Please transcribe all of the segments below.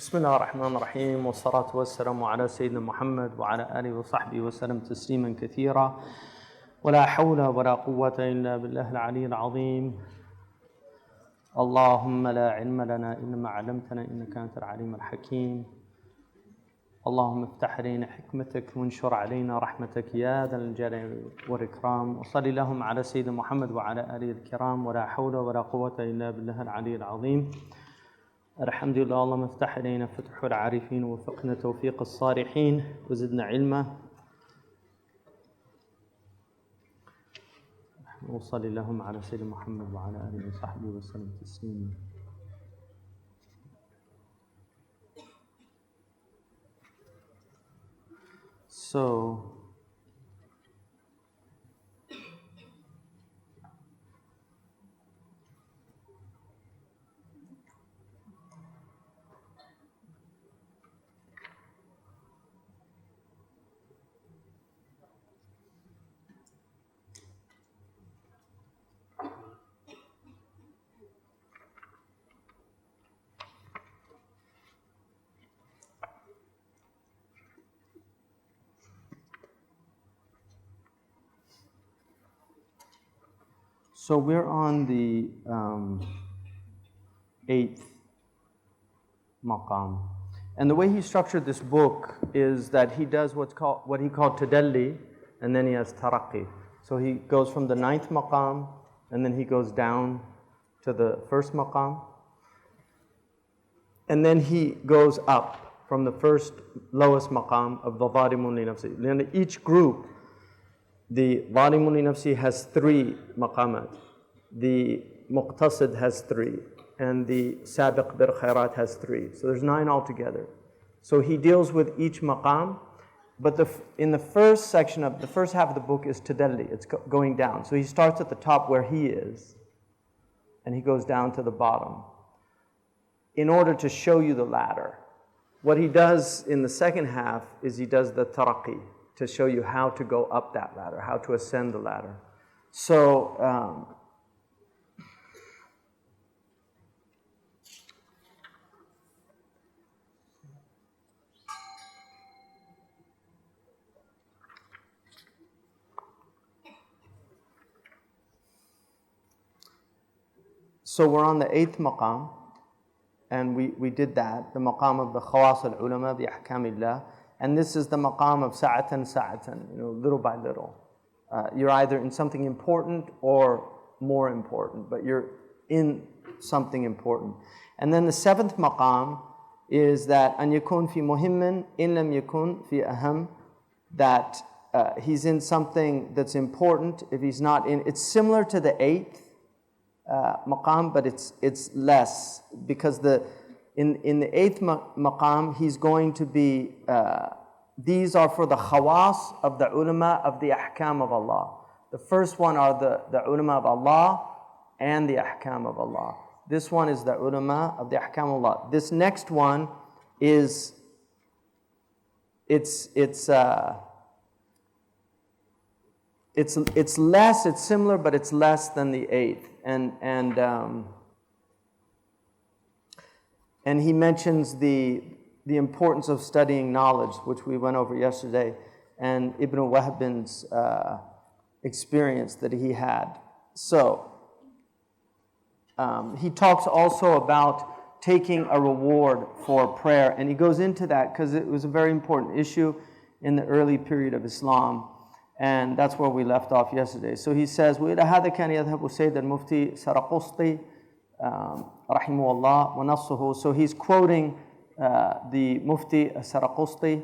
بسم الله الرحمن الرحيم والصلاة والسلام على سيدنا محمد وعلى آله وصحبه وسلم تسليما كثيرا ولا حول ولا قوة إلا بالله العلي العظيم. اللهم لا علم لنا إلا ما علمتنا إنك أنت العليم الحكيم. اللهم افتح علينا حكمتك وانشر علينا رحمتك يا ذا الجلال والإكرام. وصل اللهم على سيدنا محمد وعلى آله الكرام ولا حول ولا قوة إلا بالله العلي العظيم. الحمد لله. اللهم افتح علينا فتح العارفين ووفقنا توفيق الصالحين وزدنا علما. وصل اللهم على سيدنا محمد وعلى آله وصحبه وسلم تسليما. So we're on the 8th maqam. And the way he structured this book is that he does what he called tadalli, and then he has taraqi. So he goes from the 9th maqam, and then he goes down to the 1st maqam. And then he goes up from the first lowest maqam of the zalimun li nafsi. Then each group, the zalimun li nafsi has 3 maqamat. The muqtasid has 3. And the sabiq bil khairat has 3. So there's 9 altogether. So he deals with each maqam. But in the first section of the first half of the book is tadalli. It's going down. So he starts at the top where he is. And he goes down to the bottom in order to show you the ladder. What he does in the second half is he does the taraqi, to show you how to go up that ladder, how to ascend the ladder. So we're on the 8th maqam, and we did that, the maqam of the khawas al-ulama bi ahkamillah. And this is the maqam of sa'atan, little by little. You're either in something important or more important, but you're in something important. And then the 7th maqam is that an yakun fi muhimmin in lam yakun fi aham, that he's in something that's important if he's not in. It's similar to the 8th maqam, but it's less, because in the 8th maqam he's going to be these are for the khawas of the ulama of the ahkam of Allah. The first one are the ulama of Allah and the ahkam of Allah. This one is the ulama of the ahkam of Allah. This next one is it's less, it's similar, but it's less than the 8th. And he mentions the importance of studying knowledge, which we went over yesterday, and Ibn Wahbin's experience that he had. So he talks also about taking a reward for prayer, and he goes into that because it was a very important issue in the early period of Islam. And that's where we left off yesterday. So he says, وَإِلَى هَذَا كَانَ يَذْهَبُ سَيْدَ الْمُفْتِي سَرَقُسْطِي رَحِمَهُ اللَّهُ وَنَصُّهُ. So he's quoting the Mufti Saraqusti,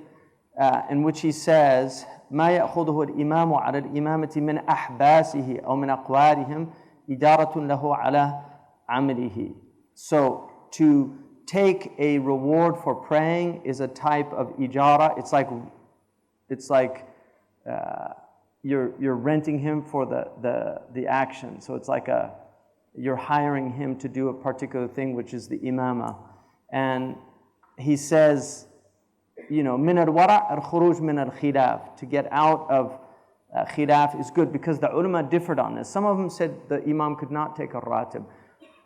in which he says, مَا يَأْخُذُهُ الْإِمَامُ عَلَى الْإِمَامَةِ مِنْ أَحْبَاسِهِ أَوْ مِنْ أَقْوَارِهِمْ إِدَارَةٌ لَهُ عَلَى عَمِلِهِ. So to take a reward for praying is a type of ijara. It's like you're renting him for the action. So it's like you're hiring him to do a particular thing, which is the imama. And he says, min al-wara' al-khuruj min al-khilaf, to get out of khilaf is good, because the ulama differed on this. Some of them said the imam could not take a ratib.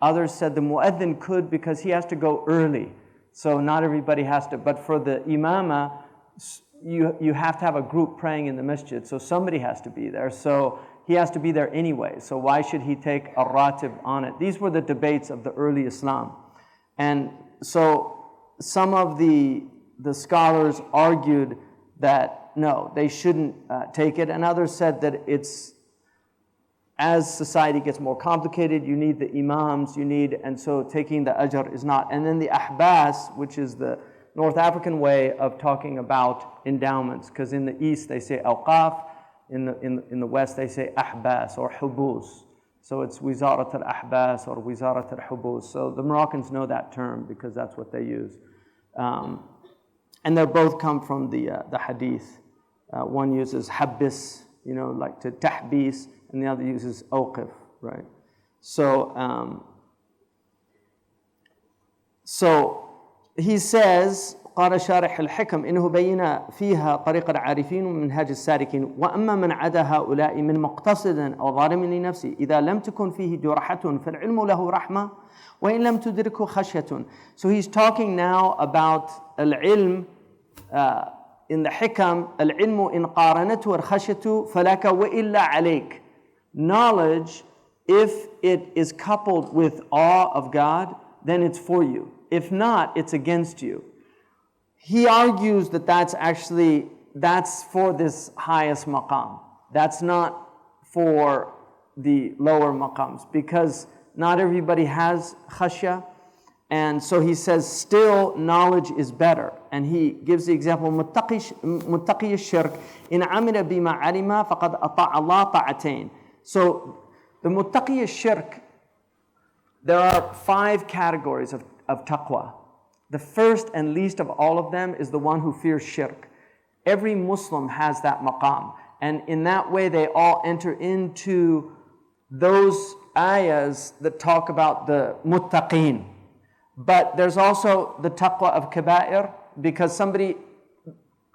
Others said the mu'adhin could, because he has to go early. So not everybody has to, but for the imama, you have to have a group praying in the masjid, so somebody has to be there. So he has to be there anyway. So why should he take a ratib on it? These were the debates of the early Islam. And so some of the scholars argued that no, they shouldn't take it, and others said that it's, as society gets more complicated, you need the imams, and so taking the ajr is not. And then the ahbas, which is the North African way of talking about endowments, because in the East they say awqaf, in the West they say ahbas or hubus. So it's wizarat al-ahbas or wizarat al-hubus. So the Moroccans know that term because that's what they use. And they both come from the hadith. One uses habis, like to tahbis, and the other uses awqif, right? So he says, قال شارح الحكم إنه بين فيها طريق العارفين ومنهاج السالكين وأما من عدا هؤلاء من مقتصد أو ظالم لنفسه إذا لم تكن فيه جرحة فالعلم له رحمة وإن لم تدركه خشية. So he's talking now about العلم in the hikam, العلم إن قارنته الخشية فلك وإلا عليك. Knowledge, if it is coupled with awe of God, then it's for you. If not, it's against you. He argues that that's for this highest maqam. That's not for the lower maqams, because not everybody has khashya. And so he says still knowledge is better. And he gives the example, muttaqi shirk in amila bima alima faqad ata'a Allah ta'atain. So the muttaqi shirk, there are 5 categories of taqwa. The first and least of all of them is the one who fears shirk. Every Muslim has that maqam. And in that way, they all enter into those ayahs that talk about the muttaqeen. But there's also the taqwa of kaba'ir, because somebody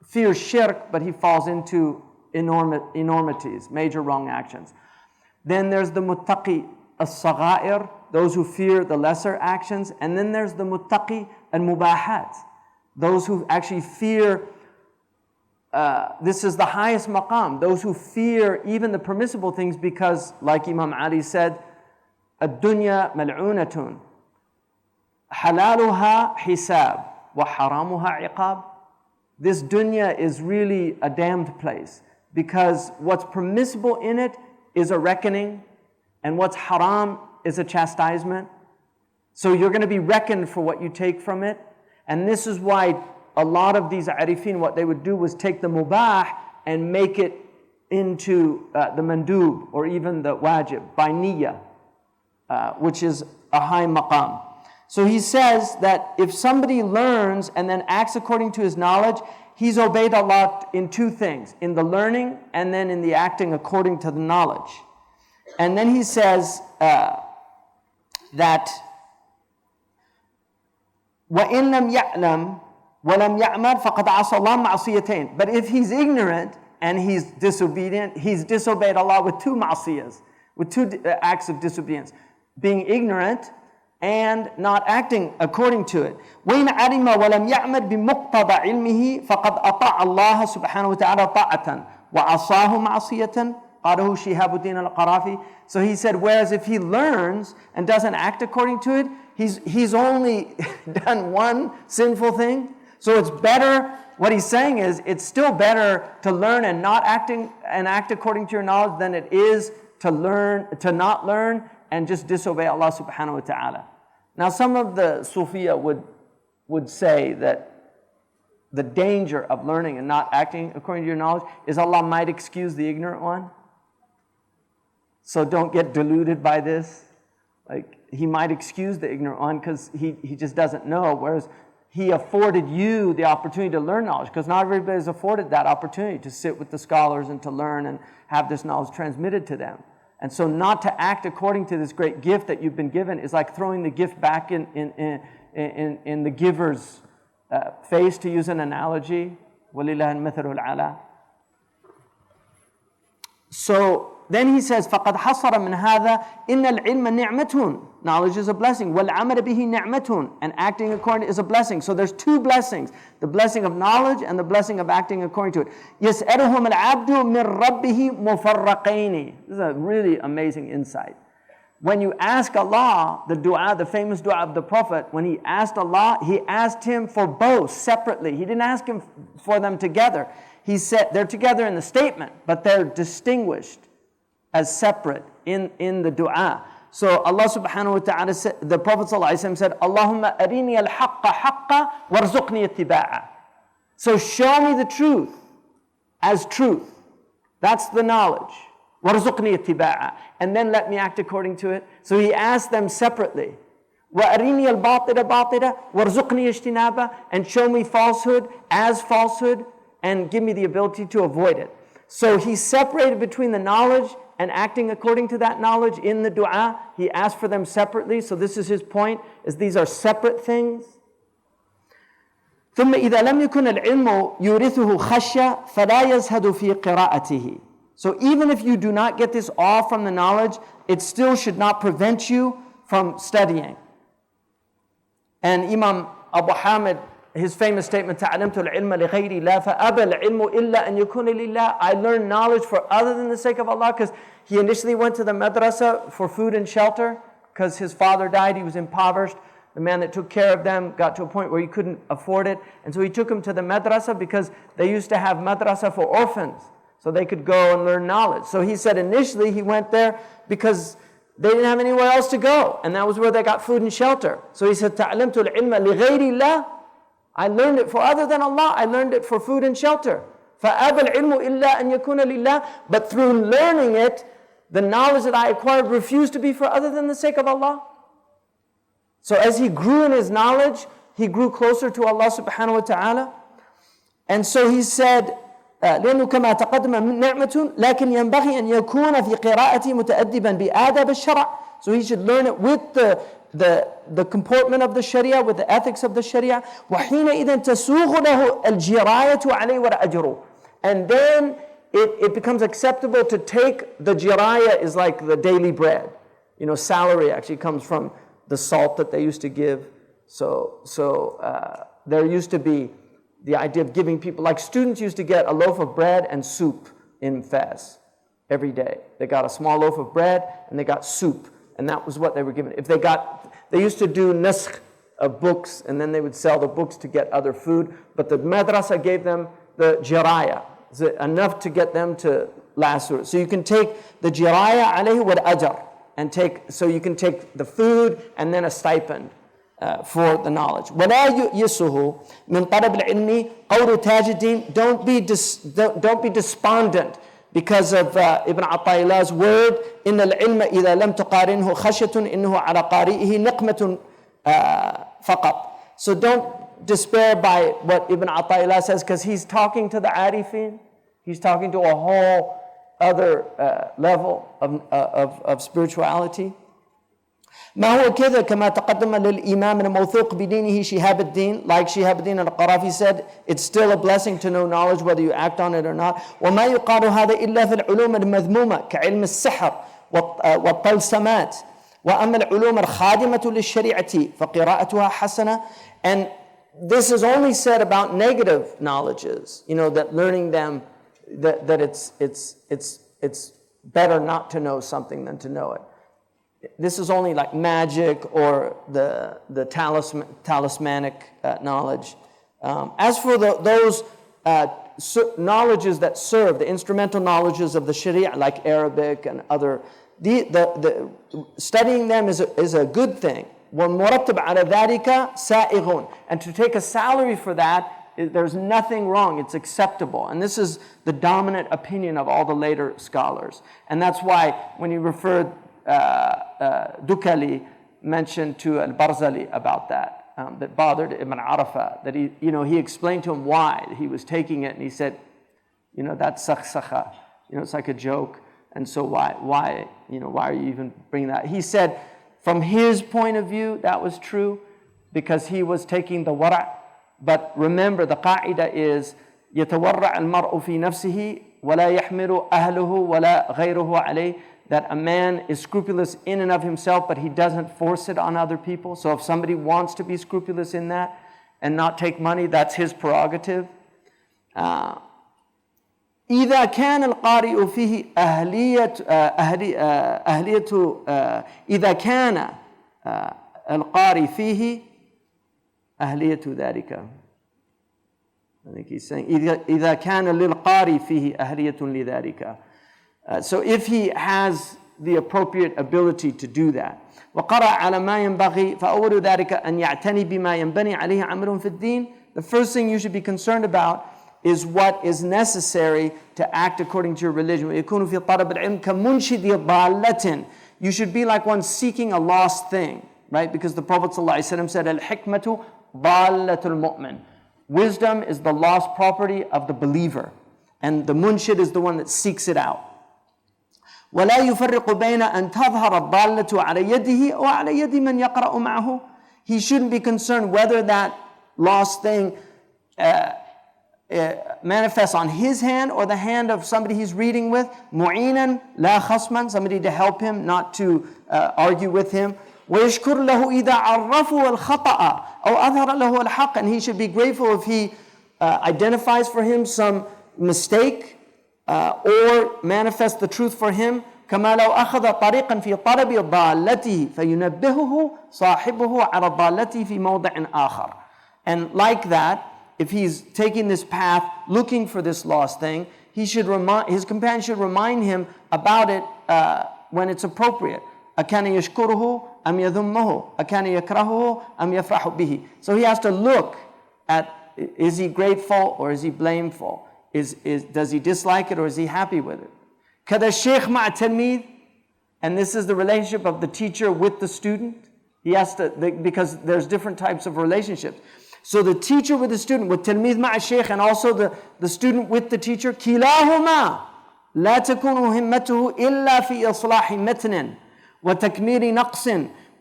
fears shirk, but he falls into enormities, major wrong actions. Then there's the muttaqi as-sagha'ir, those who fear the lesser actions. And then there's the muttaqi al-mubahat, those who actually fear, this is the highest maqam, those who fear even the permissible things, because like Imam Ali said, ad-dunya mal'unatun, halaluha hisab, wa haramuha iqab. This dunya is really a damned place, because what's permissible in it is a reckoning, and what's haram is a chastisement. So you're going to be reckoned for what you take from it. And this is why a lot of these arifin, what they would do was take the mubah and make it into the mandub or even the wajib by niyyah, which is a high maqam. So he says that if somebody learns and then acts according to his knowledge, he's obeyed Allah in 2 things, in the learning and then in the acting according to the knowledge. And then he says that وَإِن لَمْ يَعْلَمْ وَلَمْ يَعْمَلْ فَقَدْ عَصَى اللَّهَ مَعْصِيَتَيْنِ. But if he's ignorant and he's disobedient, he's disobeyed Allah with 2 ma'siyas, with 2 acts of disobedience. Being ignorant and not acting according to it. وَإِنْ عَلِمَ وَلَمْ يَعْمَلْ بِمُقْتَضَى عِلْمِهِ فَقَدْ أَطَاعَ اللَّهَ سُبْحَانَهُ وَتَعَالَى طَاعَةً وَعَصَاهُ مَعْصِيَةً. قاله شهاب الدين القرافي. So he said, whereas if he learns and doesn't act according to it, he's only done one sinful thing. So it's better, what he's saying is, it's still better to learn and not act according to your knowledge than it is to not learn and just disobey Allah subhanahu wa ta'ala. Now some of the Sufiya would say that the danger of learning and not acting according to your knowledge is Allah might excuse the ignorant one. So don't get deluded by this. Like, he might excuse the ignorant one because he just doesn't know, whereas he afforded you the opportunity to learn knowledge, because not everybody is afforded that opportunity to sit with the scholars and to learn and have this knowledge transmitted to them. And so not to act according to this great gift that you've been given is like throwing the gift back in the giver's face, to use an analogy. وَلِلَّهِ الْمَثَلُ الْعَلَى. So then he says, فَقَدْ حَصَرَ مِنْ هَذَا إِنَّ الْعِلْمَ نِعْمَةٌ. Knowledge is a blessing. وَالْعَمَلَ بِهِ نِعْمَةٌ. And acting according is a blessing. So there's two blessings. The blessing of knowledge and the blessing of acting according to it. يَسْأَلُهُمَ الْعَبْدُ مِنْ رَبِّهِ مُفَرَّقَيْنِ. This is a really amazing insight. When you ask Allah, the dua, the famous dua of the Prophet, when he asked Allah, he asked him for both separately. He didn't ask him for them together. He said they're together in the statement, but they're distinguished as separate in the dua. So Allah subhanahu wa ta'ala said, the Prophet said, Allahumma arini al-haqqa haqqa warzuqni ittiba'a. So show me the truth as truth. That's the knowledge. وَارْزُقْنِي اتِّبَاعًا. And then let me act according to it. So he asked them separately. وَأَرِينِي الْبَاطِلَ بَاطِلًا وَارْزُقْنِي اجْتِنَابًا. And show me falsehood as falsehood and give me the ability to avoid it. So he separated between the knowledge and acting according to that knowledge in the dua. He asked for them separately. So this is his point, is these are separate things. ثُمَّ إِذَا لَمْ يَكُنَ الْعِلْمُ يُورِثُهُ خَشْيَةً فَلَا يَزْهَدُ فِي قِرَاءَتِهِ. So even if you do not get this awe from the knowledge, it still should not prevent you from studying. And Imam Abu Hamid, his famous statement, تَعْلَمْتُ الْعِلْمَ لِغَيْرِ اللَّهِ فَأَبَى الْعِلْمُ إِلَّا أَنْ يَكُونَ لِلَّهِ. I learned knowledge for other than the sake of Allah, because he initially went to the madrasa for food and shelter, because his father died, he was impoverished. The man that took care of them got to a point where he couldn't afford it. And so he took him to the madrasa because they used to have madrasa for orphans, so they could go and learn knowledge. So he said initially he went there because they didn't have anywhere else to go, and that was where they got food and shelter. So he said, تَعْلَمْتُ الْعِلْمَ لِغَيْرِ اللَّهِ. I learned it for other than Allah. I learned it for food and shelter. فَأَبَى الْعِلْمُ إِلَّا أَنْ يَكُونَ لِلَّهِ. But through learning it, the knowledge that I acquired refused to be for other than the sake of Allah. So as he grew in his knowledge, he grew closer to Allah subhanahu wa ta'ala. And so he said, لأنه كما تقدم نعمة لكن ينبغي أن يكون في قراءته متأدبا بآداب الشرع. So he should learn it with the comportment of the Sharia, with the ethics of the Sharia. وحينئذ تسوغ له الجراية عليه والأجر. And then it becomes acceptable to take the jiraya, is like the daily bread. You know, salary actually comes from the salt that they used to give. So there used to be the idea of giving people, like students used to get a loaf of bread and soup in Fez every day. They got a small loaf of bread and they got soup, and that was what they were given. They used to do naskh of books, and then they would sell the books to get other food, but the madrasa gave them the jiraya, enough to get them to last through it. So you can take the jiraya alayhi wal ajr, so you can take the food and then a stipend for the knowledge. وَلَا يُؤْيِسُهُ مِنْ طَلَبِ الْعِلْمِ قَوْلُ تَاجِ الدِّينِ. Don't be despondent because of Ibn Ata'illah's word, إِنَّ الْعِلْمَ إِذَا لَمْ تُقَارِنْهُ خَشْيَةٌ إِنَّهُ عَلَى قَارِئِهِ نِقْمَةٌ فَقَطْ. So don't despair by what Ibn Ata'illah says, because he's talking to the Arifin. He's talking to a whole other level of spirituality. ما هو كذا كما تقدم للإمام الموثوق بدينه شهاب الدين. Like Shihab al-Din al-Qarafi said, it's still a blessing to know knowledge whether you act on it or not. وما يقال هذا إلا في العلوم المذمومة كعلم السحر والطلسمات. وأما العلوم الخادمة للشريعة فقراءتها حسنة. And this is only said about negative knowledges, that learning them, that it's better not to know something than to know it. This is only like magic or the talismanic knowledge. As for those knowledges that serve, the instrumental knowledges of the Sharia, like Arabic and other, the studying them is a good thing. وَالْمُرَتَّبْ عَلَى ذَلِكَ سَائِغٌ. And to take a salary for that, there's nothing wrong, it's acceptable. And this is the dominant opinion of all the later scholars. And that's why when he referred Dukali mentioned to Al-Barzali about that, that bothered Ibn Arafah, that he explained to him why he was taking it, and he said, that's sakhsakha, it's like a joke, and so why are you even bringing that? He said, from his point of view, that was true, because he was taking the wara', but remember, the qa'ida is, يَتَوَرَّعَ الْمَرْءُ فِي نَفْسِهِ وَلَا يَحْمِلُ أَهْلُهُ وَلَا غَيْرُهُ عَلَيْهِ, that a man is scrupulous in and of himself, but he doesn't force it on other people. So if somebody wants to be scrupulous in that and not take money, that's his prerogative. إذا كان القارئ فيه إذا كان القارئ فيه أهلية ذلك. I think he's saying إذا كان للقارئ فيه أهلية لذلك. So if he has the appropriate ability to do that. وقرأ على ما ينبغي فأول ذلك أن يعتني بما ينبني عليه عمل في الدين. The first thing you should be concerned about is what is necessary to act according to your religion. ويكون في طلب العلم كمنشد ضالة. You should be like one seeking a lost thing, right? Because the Prophet ﷺ said, الحكمة ضالة المؤمن. Wisdom is the lost property of the believer, and the munshid is the one that seeks it out. ولا يفرق بين أن تظهر الضالة على يده أو على يد من يقرأ معه. He shouldn't be concerned whether that lost thing manifests on his hand or the hand of somebody he's reading with. معينا لا خصما, somebody to help him, not to argue with him. ويشكر له إذا عرفه الخطأ أو أظهر له الحق, and he should be grateful if he identifies for him some mistake or manifest the truth for him. كما لو أخذ طريقا في طلب ضالته فينبهه صاحبه على ضالته في موضع آخر. And like that, if he's taking this path looking for this lost thing, his companion should remind him about it when it's appropriate. أكان يشكره أم يذمه أكان يكرهه أم يفرح به. So he has to look at, is he grateful or is he blameful? Does he dislike it or is he happy with it? كذا الشيخ مع التلميذ, and this is the relationship of the teacher with the student. He has to, because there's different types of relationships. So the teacher with the student, with تلميذ مع الشيخ, and also the student with the teacher, كلاهما لا تكون همته إلا في إصلاح متن وتكميل نقص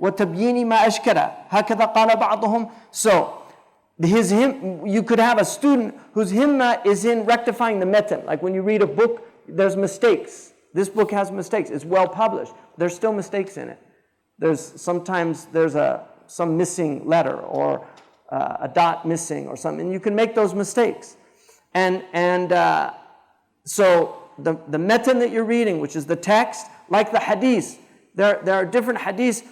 وتبيين ما أشكل هكذا قال بعضهم. So you could have a student whose himma is in rectifying the metan. Like when you read a book, there's mistakes. This book has mistakes. It's well published. There's still mistakes in it. Sometimes there's some missing letter or a dot missing or something. And you can make those mistakes. So the metan that you're reading, which is the text, like the hadith, there are different hadiths.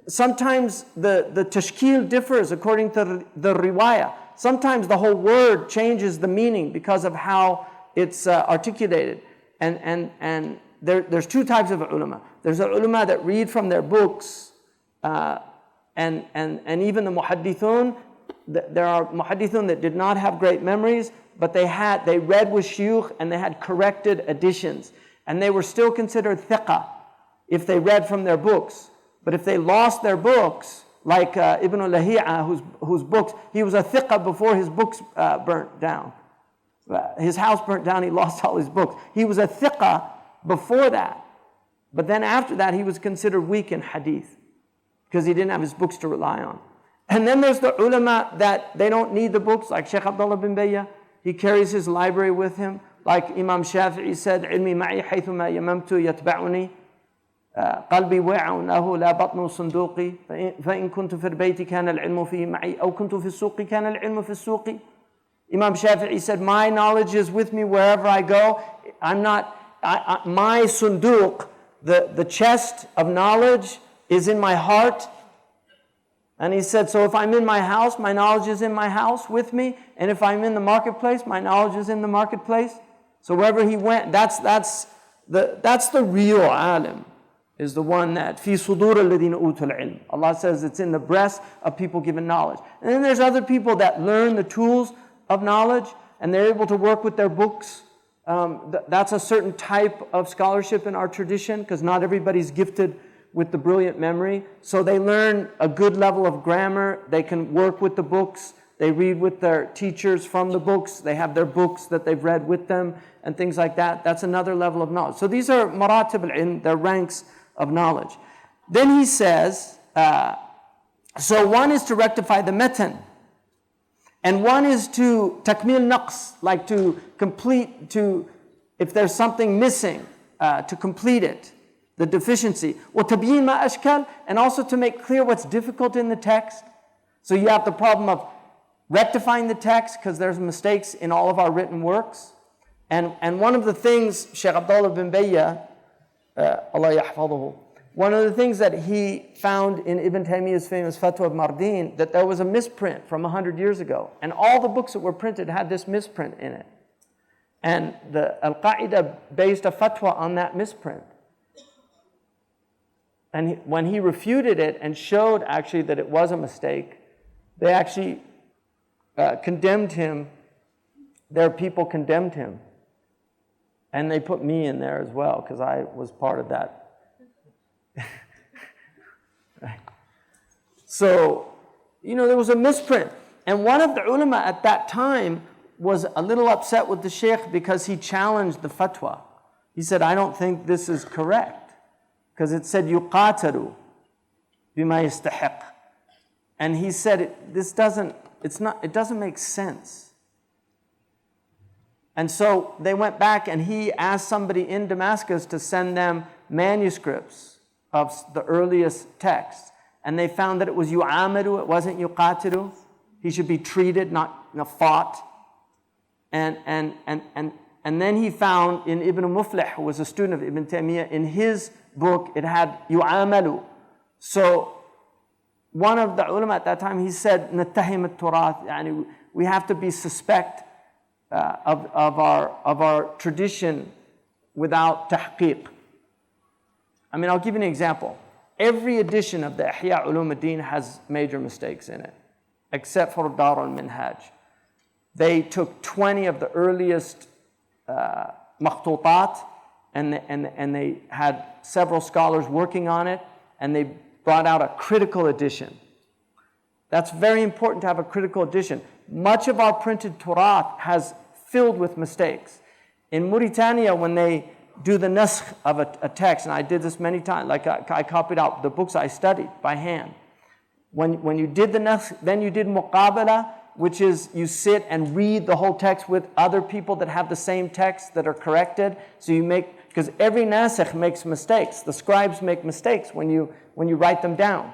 Sometimes the tashkil differs according to the riwayah. Sometimes the whole word changes the meaning because of how it's articulated. And there's two types of ulama. There's the ulama that read from their books, and even the muhaddithun. There are muhaddithun that did not have great memories, but they read with shuyukh and they had corrected additions. And they were still considered thiqah if they read from their books. But if they lost their books, like Ibn al-Lahi'a, whose books, he was a thiqah before his books burnt down. His house burnt down, he lost all his books. He was a thiqah before that. But then after that, he was considered weak in hadith because he didn't have his books to rely on. And then there's the ulama that they don't need the books, like Shaykh Abdullah bin Bayyah. He carries his library with him. Like Imam Shafi'i said, علمي معي حيثما يممت يتبعني قلبي وعونه لا بطن صندوقي فإن كنت في البيت كان العلم فيه معي أو كنت في السوق كان العلم في السوق. Imam Shafi'i said, my knowledge is with me wherever I go. My sunduq, the chest of knowledge is in my heart. And he said, so if I'm in my house, my knowledge is in my house with me. And if I'm in the marketplace, my knowledge is in the marketplace. So wherever he went, that's the real alim, is the one that fi sudur alladhina utul ilm. Allah says it's in the breast of people given knowledge. And then there's other people that learn the tools of knowledge and they're able to work with their books. That's a certain type of scholarship in our tradition, because not everybody's gifted with the brilliant memory. So they learn a good level of grammar. They can work with the books. They read with their teachers from the books. They have their books that they've read with them and things like that. That's another level of knowledge. So these are maratib al-ilm, they're ranks of knowledge. Then he says, so one is to rectify the metan, and one is to takmil naqs, like to complete, to if there's something missing, to complete it, the deficiency. وَتَبْيِينَ مَا أَشْكَالٍ, and also to make clear what's difficult in the text. So you have the problem of rectifying the text, because there's mistakes in all of our written works. And one of the things, Shaykh Abdullah bin Bayya, Allah yahfaduhu, one of the things that he found in Ibn Taymiyyah's famous Fatwa of Mardin, that there was a misprint from 100 years ago. And all the books that were printed had this misprint in it. And the Al-Qaeda based a fatwa on that misprint. And when he refuted it and showed actually that it was a mistake, they actually condemned him. Their people condemned him. And they put me in there as well, because I was part of that. Right. So, there was a misprint. And one of the ulama at that time was a little upset with the sheikh because he challenged the fatwa. He said, I don't think this is correct, because it said yuqatalu bima yastahiq. And he said it doesn't make sense. And so they went back and he asked somebody in Damascus to send them manuscripts of the earliest texts. And they found that it was yu'amadu, it wasn't yuqatilu. He should be treated, not fought. And then he found in Ibn Muflih, who was a student of Ibn Taymiyyah, in his book it had yu'amalu. So one of the ulama at that time, he said, nattahim al-turath, yani we have to be suspect of our tradition without tahqiq. I mean, I'll give you an example. Every edition of the Ihya Ulum ad-Din has major mistakes in it, except for Dar al-Minhaj. They took 20 of the earliest makhtutat, and they had several scholars working on it, and they brought out a critical edition. That's very important to have a critical edition. Much of our printed Turath has filled with mistakes. In Mauritania, when they do the naskh of a text, and I did this many times, like I copied out the books I studied by hand. When you did the naskh, then you did muqabala, which is you sit and read the whole text with other people that have the same text that are corrected. So you make, because every nasikh makes mistakes. The scribes make mistakes when you write them down.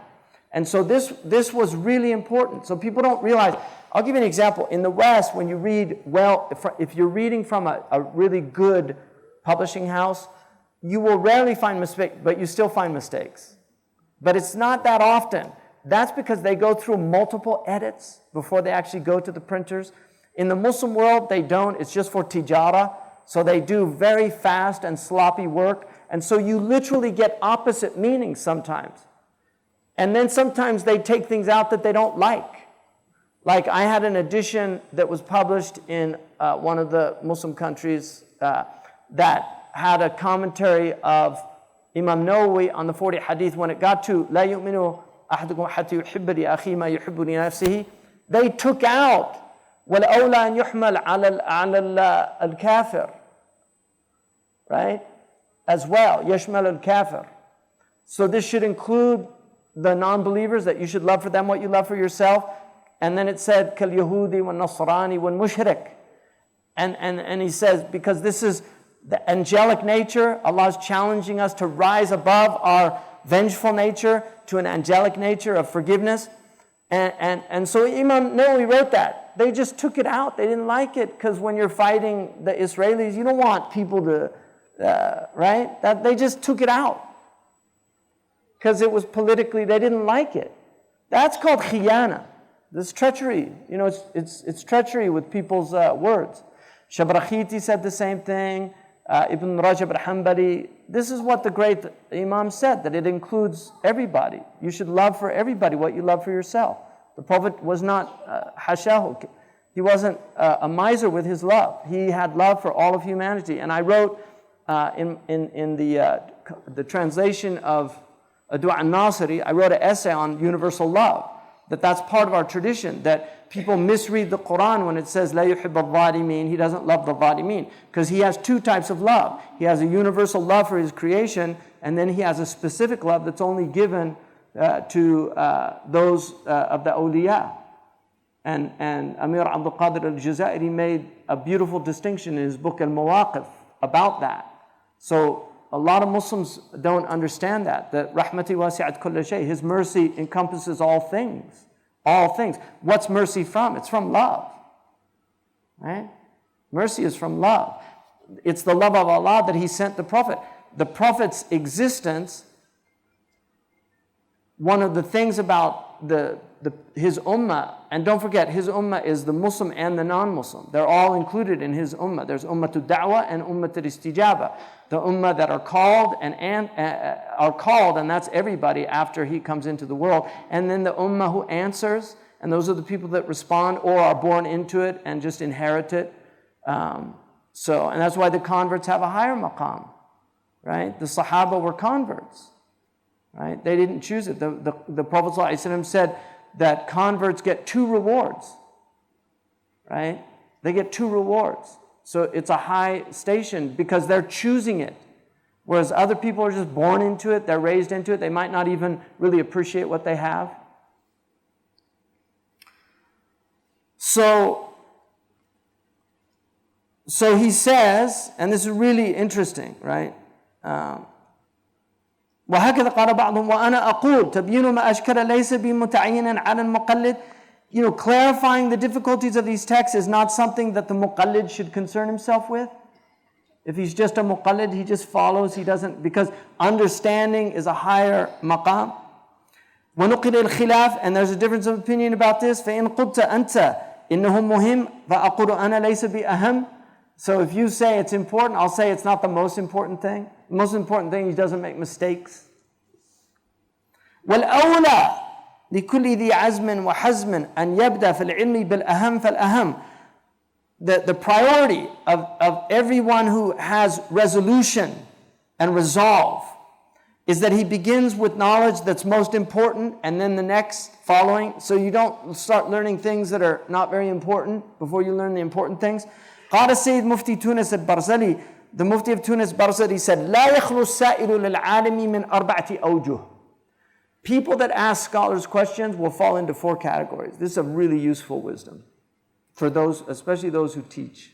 And so this was really important. So people don't realize. I'll give you an example. In the West, when you read, if you're reading from a really good publishing house, you will rarely find mistakes, but you still find mistakes. But it's not that often. That's because they go through multiple edits before they actually go to the printers. In the Muslim world, they don't. It's just for tijara. So they do very fast and sloppy work. And so you literally get opposite meanings sometimes. And then sometimes they take things out that they don't like. Like I had an edition that was published in one of the Muslim countries that had a commentary of Imam Nawawi on the 40 hadith. When it got to لا يؤمن أحدكم حتى يحب لأخيه ما يحب لنفسه, they took out والأولى أن يحمل على الكافر, right? As well, يشمل الكافر. So this should include the non-believers, that you should love for them what you love for yourself. And then it said كاليهودي والنصراني والمشرك. And he says, because this is the angelic nature, Allah is challenging us to rise above our vengeful nature to an angelic nature of forgiveness. And so Imam Nawawi wrote that. They just took it out. They didn't like it, because when you're fighting the Israelis, you don't want people to, right? That they just took it out. Because it was politically, they didn't like it. That's called khiyana. This treachery. It's treachery with people's words. Shabrakhiti said the same thing. Ibn Rajab al-Hanbali. This is what the great Imam said, that it includes everybody. You should love for everybody what you love for yourself. The Prophet was not hashahu. He wasn't a miser with his love. He had love for all of humanity. And I wrote in the translation of Dua al-Nasiri, I wrote an essay on universal love. That's part of our tradition, that people misread the Quran when it says La yuhib al-zalimin, he doesn't love the zalimin, because he has two types of love. He has a universal love for his creation, and then he has a specific love that's only given to those of the awliya. And Amir Abdul Qadir al-Jazairi made a beautiful distinction in his book Al-Mawaqif about that. So a lot of Muslims don't understand that rahmati wasi'at kulla shay. His mercy encompasses all things. All things. What's mercy from? It's from love. Right? Mercy is from love. It's the love of Allah that He sent the Prophet. The Prophet's existence, one of the things about his ummah, and don't forget, his ummah is the Muslim and the non-Muslim. They're all included in his ummah. There's ummatul da'wah and ummatul istijaba. The ummah that are called and that's everybody after he comes into the world. And then the ummah who answers, and those are the people that respond or are born into it and just inherit it. And that's why the converts have a higher maqam, right? The Sahaba were converts. Right? They didn't choose it. The Prophet ﷺ said that converts get 2 rewards. Right? They get 2 rewards. So it's a high station because they're choosing it. Whereas other people are just born into it, they're raised into it, they might not even really appreciate what they have. So he says, and this is really interesting, right? وهكذا قال بعضهم وأنا أقول تبيين ما أشكل ليس بمتعين على المقلد. Clarifying the difficulties of these texts is not something that the muqallid should concern himself with. If he's just a muqallid, he just follows, he doesn't, because understanding is a higher maqam. ونقل الخلاف, and there's a difference of opinion about this. فإن قلت أنت إنه مهم فأقول أنا ليس بأهم. So if you say it's important, I'll say it's not the most important thing. The most important thing is he doesn't make mistakes. والأولى لكل ذي عزم وحزم أن يبدأ في العلم بالأهم فالأهم. The priority of everyone who has resolution and resolve is that he begins with knowledge that's most important and then the next following. So you don't start learning things that are not very important before you learn the important things. قال السيد مفتي تونس البرزلي, the Mufti of Tunis Barzali said, لا يخلو السائل للعالم من 4 أوجه. People that ask scholars questions will fall into 4 categories. This is a really useful wisdom for those, especially those who teach.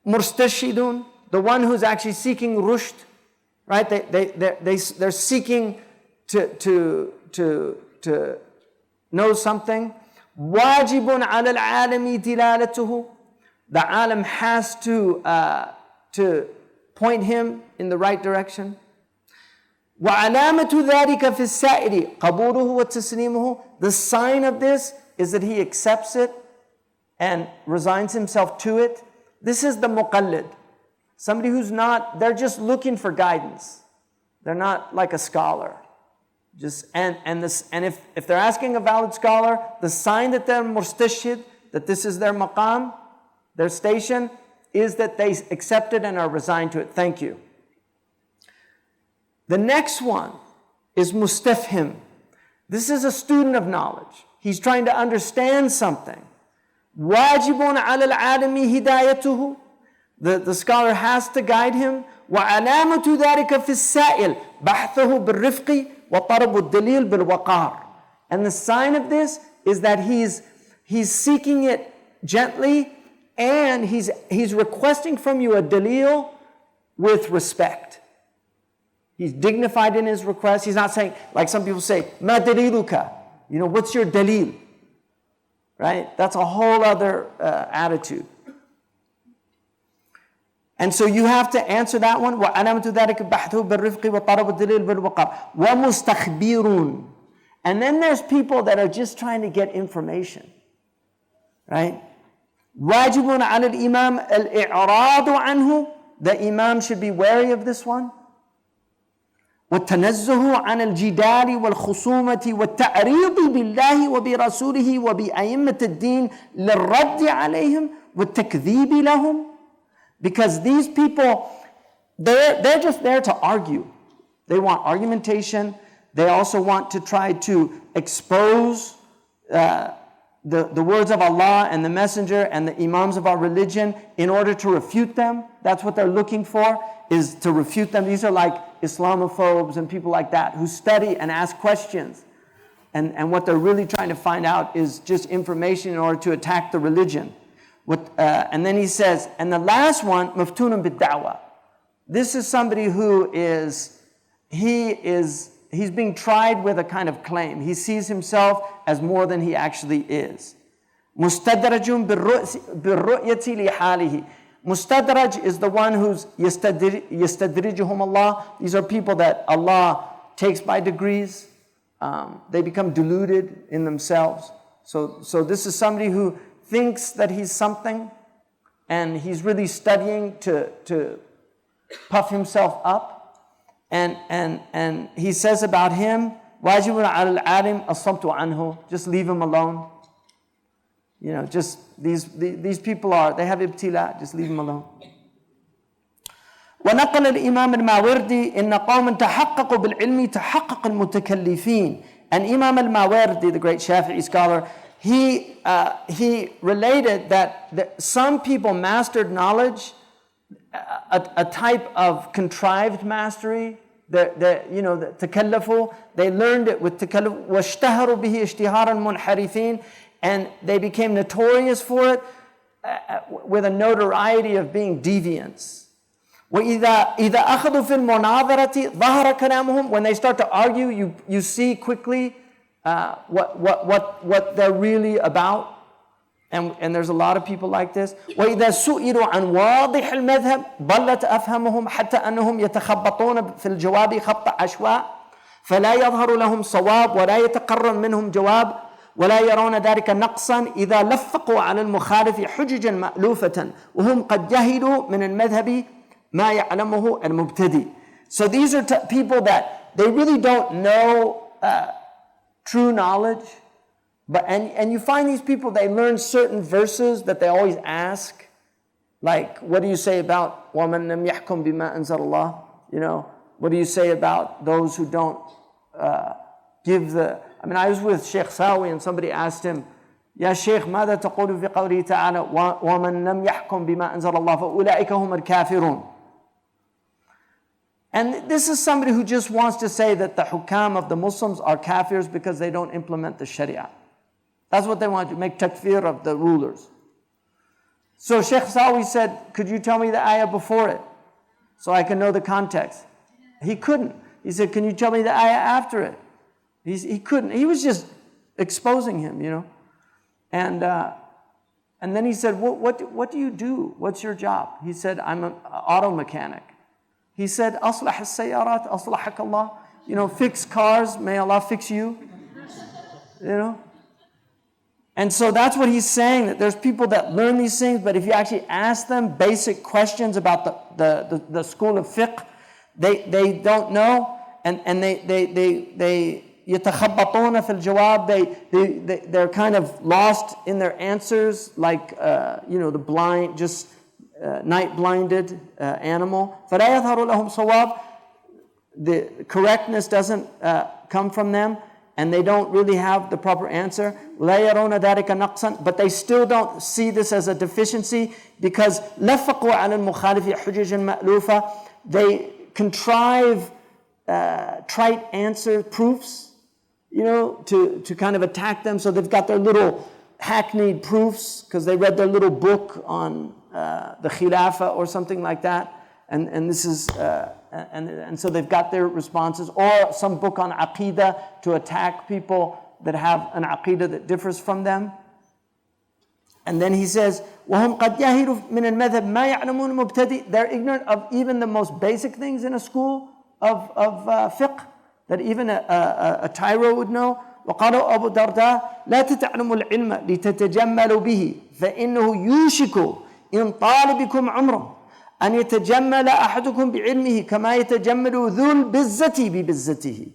Murstashidun, the one who's actually seeking rushd, right? They're seeking to know something. واجب على العالم دلالته. The alim has to point him in the right direction. وعلامة ذلك في السائل قبوله وتسليمه. The sign of this is that he accepts it and resigns himself to it. This is the muqallid. Somebody who's not, they're just looking for guidance. They're not like a scholar. And if they're asking a valid scholar, the sign that they're mustashid, that this is their maqam, their station, is that they accept it and are resigned to it. Thank you. The next one is mustafhim. This is a student of knowledge. He's trying to understand something. Wajibun ala al-alimi hidayatuhu. The scholar has to guide him. وعلامة ذلك في السائل بحثه بالرفق وطلب الدليل بالوقار. And the sign of this is that he's seeking it gently and he's requesting from you a dalil with respect. He's dignified in his request. He's not saying, like some people say, ma daliluka? What's your dalil? Right? That's a whole other attitude. And so you have to answer that one. وَعَلَامَةُ ذَلِكَ بَحْثُهُ بِالرِّفْقِ وَطَلَبُ الدَّلِيلِ بِالْوَقَارِ وَمُسْتَخْبِرٌ. And then there's people that are just trying to get information. Right? واجب على الإمام الإعراض عنه. The imam should be wary of this one. والتنزه عن الجدال والخصومة والتعريض بالله وبرسوله وبأئمة الدين للرد عليهم والتكذيب لهم. Because these people, they're just there to argue. They want argumentation. They also want to try to expose the words of Allah and the Messenger and the Imams of our religion in order to refute them. That's what they're looking for, is to refute them. These are like Islamophobes and people like that who study and ask questions. And what they're really trying to find out is just information in order to attack the religion. And then he says, and the last one, مفتون بالدعوة. This is somebody who he's being tried with a kind of claim. He sees himself as more than he actually is. مستدرج بالرؤية لحاله. Mustadraj is the one who's yastadrijuhum Allah. These are people that Allah takes by degrees. They become deluded in themselves. So this is somebody who thinks that he's something, and he's really studying to puff himself up. And he says about him, wajibun al alim as-samtu anhu. Just leave him alone. You know, just these people they have ibtila, just leave them alone. ونقل الإمام الماوردي إن قوما تحققوا بالعلم تحقق المتكلفين. And Imam al-Mawardi, the great Shafi'i scholar, he related that some people mastered knowledge, a type of contrived mastery. The takallafu, they learned it with takalluf. واشتهروا به اشتهارا منحرفين. And they became notorious for it with a notoriety of being deviants. وَإِذَا أَخَذُوا فِي الْمُنَاظَرَةِ ظَهَرَ كَلَامُهُم. When they start to argue, you see quickly what they're really about. And there's a lot of people like this. وَإِذَا سُئِلُوا عَنْ وَاضِحِ الْمَذْهَبِ ضَلَّتْ أَفْهَمُهُم حَتَّى أَنَّهُم يَتَخَبَّطُونَ فِي الْجَوَابِ خَبْطَ عَشْوَاءٍ فَلَا يَظْهَرُ لَهُم صَوَابٌ وَلَا يَتَقَرَّنْ مِنْهُمْ جَوَابٌ ولا يرون ذلك نقصا إذا لفقوا على المخالف حججا مألوفة وهم قد جهلوا من المذهب ما يعلمه المبتدئ. So these are people that they really don't know true knowledge, and you find these people, they learn certain verses that they always ask, like, what do you say about وَمَنْ لَمْ يَحْكُمْ بِمَا أَنزَلَ اللَّهِ? You know, what do you say about those who don't give the... I was with Sheikh Sawi, and somebody asked him, يا شيخ ماذا تقول في قوله تعالى ومن لم يحكم بما أنزل الله فأولئك هم الكافرون. And this is somebody who just wants to say that the hukam of the Muslims are kafirs because they don't implement the Sharia. That's what they want to make takfir of the rulers. So Sheikh Sawi said, could you tell me the ayah before it so I can know the context? He couldn't. He said, can you tell me the ayah after it? He couldn't. He was just exposing him, you know. And then he said, what do you do? What's your job? He said, I'm an auto mechanic. He said, أصلح السيارات أصلحك الله. You know, fix cars, may Allah fix you. You know. And so that's what he's saying, that there's people that learn these things, but if you actually ask them basic questions about the school of fiqh, they don't know, and they يتخبطون في الجواب. They're kind of lost in their answers, like the blind, just night blinded animal. فلا يظهر لهم صواب. The correctness doesn't come from them, and they don't really have the proper answer. لا يرون ذلك نقصا. But they still don't see this as a deficiency, because لفقوا على المخالف حجج مألوفة. They contrive trite answer proofs, to kind of attack them. So they've got their little hackneyed proofs because they read their little book on the Khilafah or something like that, and this is and so they've got their responses, or some book on Aqidah to attack people that have an Aqidah that differs from them. And then he says, وَهُمْ قَدْ يَهِرُوا مِنَ الْمَذْهَبِ مَا يَعْلَمُونَ مُبْتَدِئ. They're ignorant of even the most basic things in a school of fiqh that even a tyro would know. وقالوا أبو درداء لا تتعلموا العلم لتتجملوا به فإنه يوشك إن طال بكم عمره أن يتجمل أحدكم بعلمه كما يتجمل ذو البزة ببزته.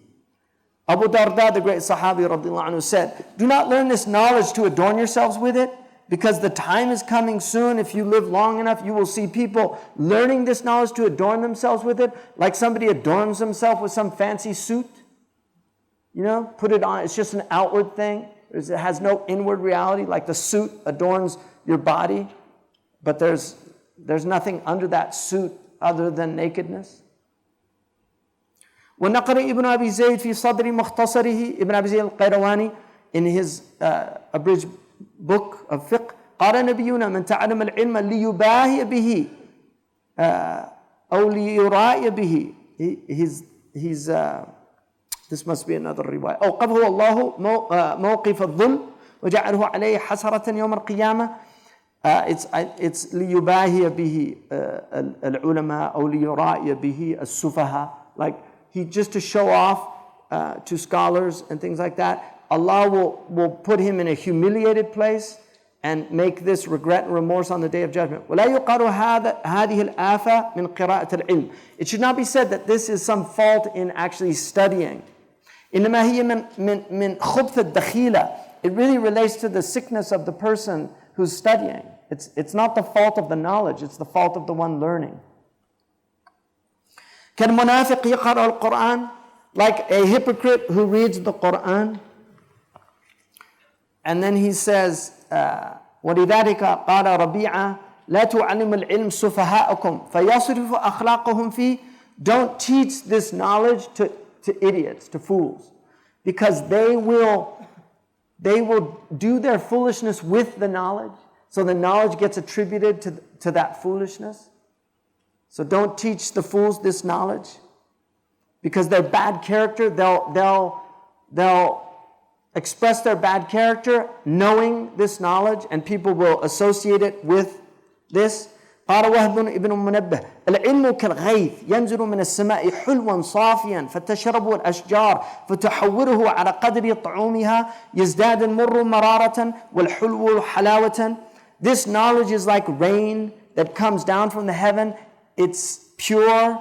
Abu Darda, the great Sahabi radiallahu anhu, said, do not learn this knowledge to adorn yourselves with it, because the time is coming soon. If you live long enough, you will see people learning this knowledge to adorn themselves with it, like somebody adorns himself with some fancy suit. Put it on. It's just an outward thing. It has no inward reality, like the suit adorns your body, but there's nothing under that suit other than nakedness. ونقل ابن أبي زيد في صدر مختصره. Ibn Abi Zayd al-Qayrawani, in his abridged book of fiqh, قال نبينا من تعلم العلم ليباهي به أو ليرائي به. This must be another riwayah. أوقفه الله موقف الظلم وجعله عليه حسرة يوم القيامة. It's ليباهي به العلماء أو ليرائي به السفهاء. Like just to show off to scholars and things like that. Allah will put him in a humiliated place and make this regret and remorse on the Day of Judgment. ولا يقال هذه الآفة من قراءة العلم. It should not be said that this is some fault in actually studying. إنما هي من خبث الدخيلة. It really relates to the sickness of the person who's studying. It's not the fault of the knowledge, it's the fault of the one learning. كالمنافق يقرأ القرآن, like a hypocrite who reads the Quran. And then he says, ولذلك قال ربيعة لا تعلم العلم سفهاءكم فيصرف أخلاقهم فيه. Don't teach this knowledge to idiots, to fools, because they will do their foolishness with the knowledge, so the knowledge gets attributed to that foolishness. So don't teach the fools this knowledge, because their bad character, they'll express their bad character knowing this knowledge, and people will associate it with this. قال وهب ابن منبه العلم كالغيث ينزل من السماء حلوا صافيا فتشربه الأشجار فتحوره على قدر طعومها يزداد المر مرارة والحلو حلاوة. This knowledge is like rain that comes down from the heaven. It's pure,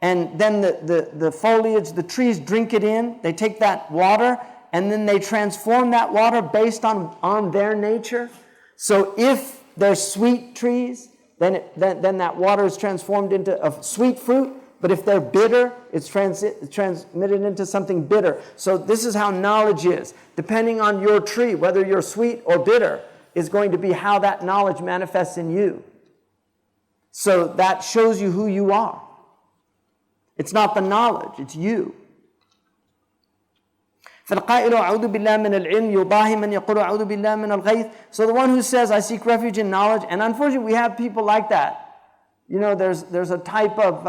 and then the foliage, the trees drink it in. They take that water and then they transform that water based on their nature. So if they're sweet trees, then that water is transformed into a sweet fruit. But if they're bitter, it's transmitted into something bitter. So this is how knowledge is. Depending on your tree, whether you're sweet or bitter, is going to be how that knowledge manifests in you. So that shows you who you are. It's not the knowledge, it's you. فالقائل أعوذ بالله من العلم يضاهي من يقول أعوذ بالله من الغيث. So the one who says I seek refuge in knowledge, and unfortunately we have people like that. There's a type of